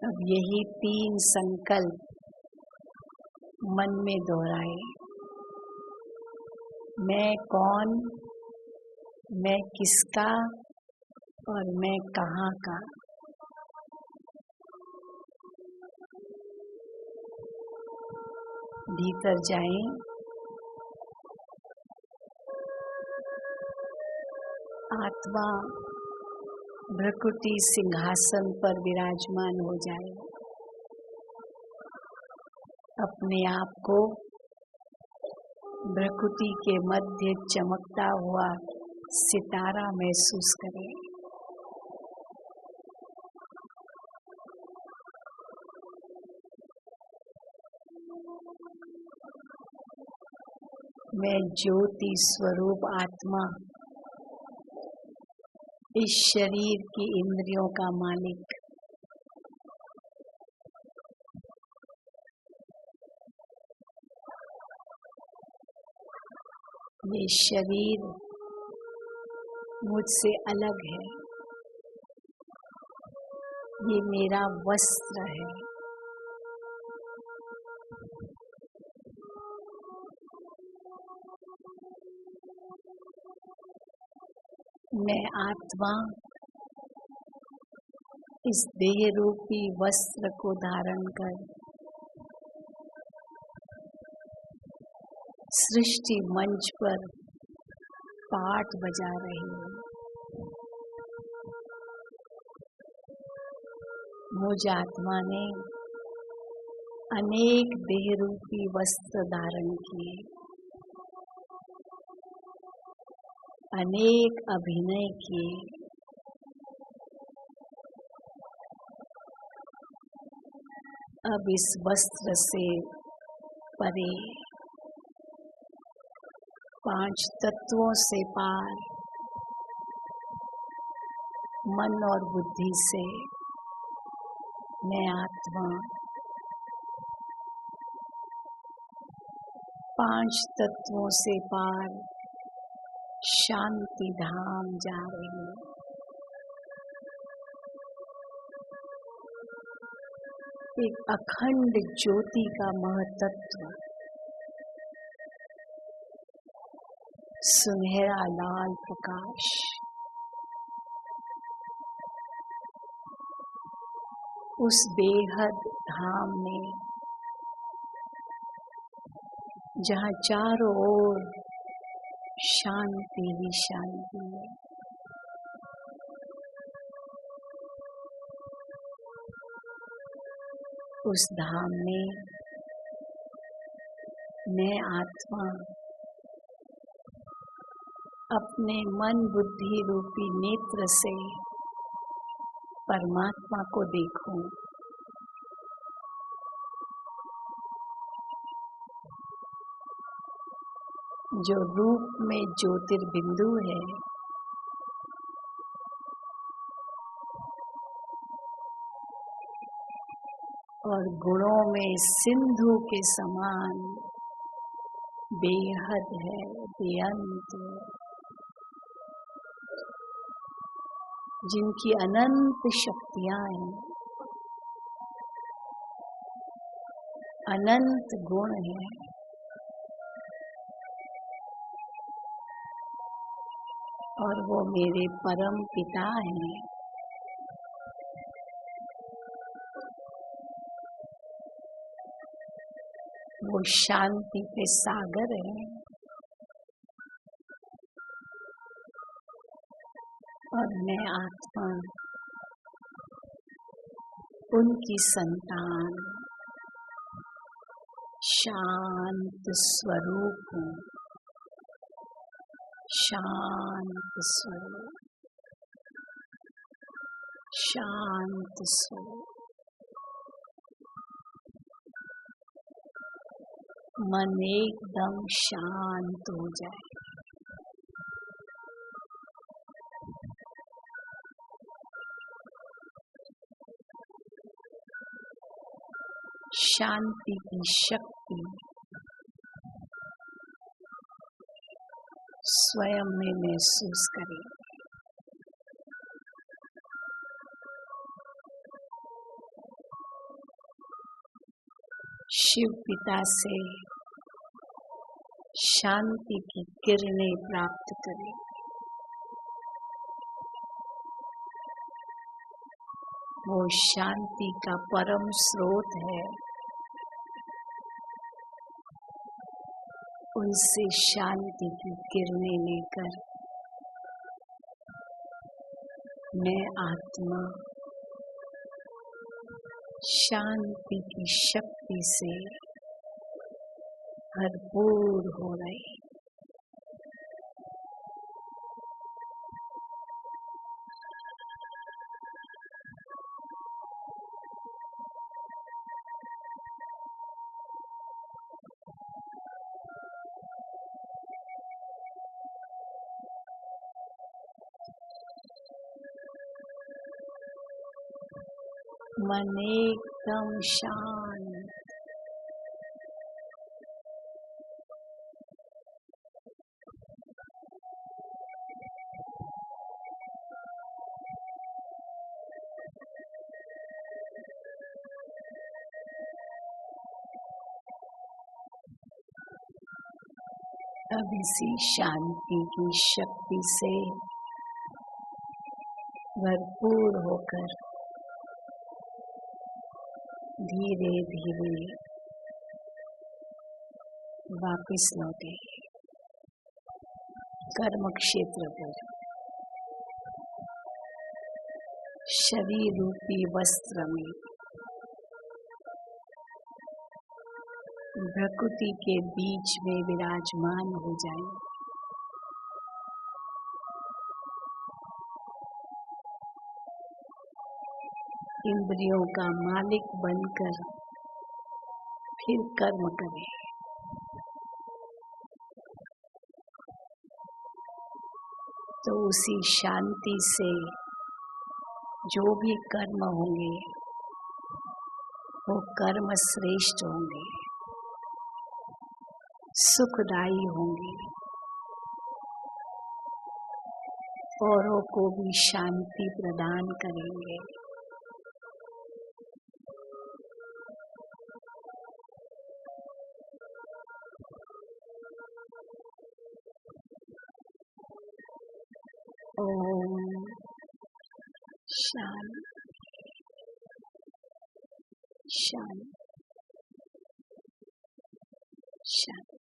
अब यही 3 संकल्प मन में दोहराए। मैं कौन, मैं किसका और मैं कहाँ का। भीतर जाएं आत्मा भ्रकुटी सिंहासन पर विराजमान हो जाए। अपने आप को भ्रकुटी के मध्य चमकता हुआ सितारा महसूस करें। मैं ज्योति स्वरूप आत्मा इस शरीर की इंद्रियों का मालिक, ये शरीर मुझसे अलग है, ये मेरा वस्त्र है। मैं आत्मा इस देह रूपी वस्त्र को धारण कर सृष्टि मंच पर पाठ बजा रही हूँ। मुझ आत्मा ने अनेक देह रूपी वस्त्र धारण किए, अनेक अभिनय किए, अब इस वस्त्र से परे, पांच तत्वों से पार, मन और बुद्धि से मैं आत्मा पांच तत्वों से पार शांति धाम जा रही हूँ। एक अखंड ज्योति का महतत्व, सुनहरा लाल प्रकाश, उस बेहद धाम में जहाँ चारों ओर शांति ही शांति है। उस धाम में मैं आत्मा अपने मन बुद्धि रूपी नेत्र से परमात्मा को देखूं। जो रूप में ज्योतिर्बिंदु है, और गुणों में सिंधु के समान बेहद है, बेअंत है, जिनकी अनंत शक्तियां हैं, अनंत गुण हैं, और वो मेरे परम पिता हैं। वो शांति के सागर हैं, और मैं आत्मा उनकी संतान शांत स्वरूप हूँ। शांत स्वरूप, शांत स्वरूप। मन एकदम शांत हो जाए। शांति की शक्ति स्वयं में महसूस करें। शिव पिता से शांति की किरणें प्राप्त करें। वो शांति का परम स्रोत है। उनसे शांति की किरणें लेकर मैं आत्मा शांति की शक्ति से भरपूर हो रही। मन एकदम शांत, अब इसी शांति की शक्ति से भरपूर होकर धीरे धीरे वापस लौटे कर्म क्षेत्र पर। शरीर रूपी वस्त्र में प्रकृति के बीच में विराजमान हो जाए। इंद्रियों का मालिक बनकर फिर कर्म करें। तो उसी शांति से जो भी कर्म होंगे वो कर्म श्रेष्ठ होंगे, सुखदायी होंगे, औरों को भी शांति प्रदान करेंगे। ओम शांति शांति शांति।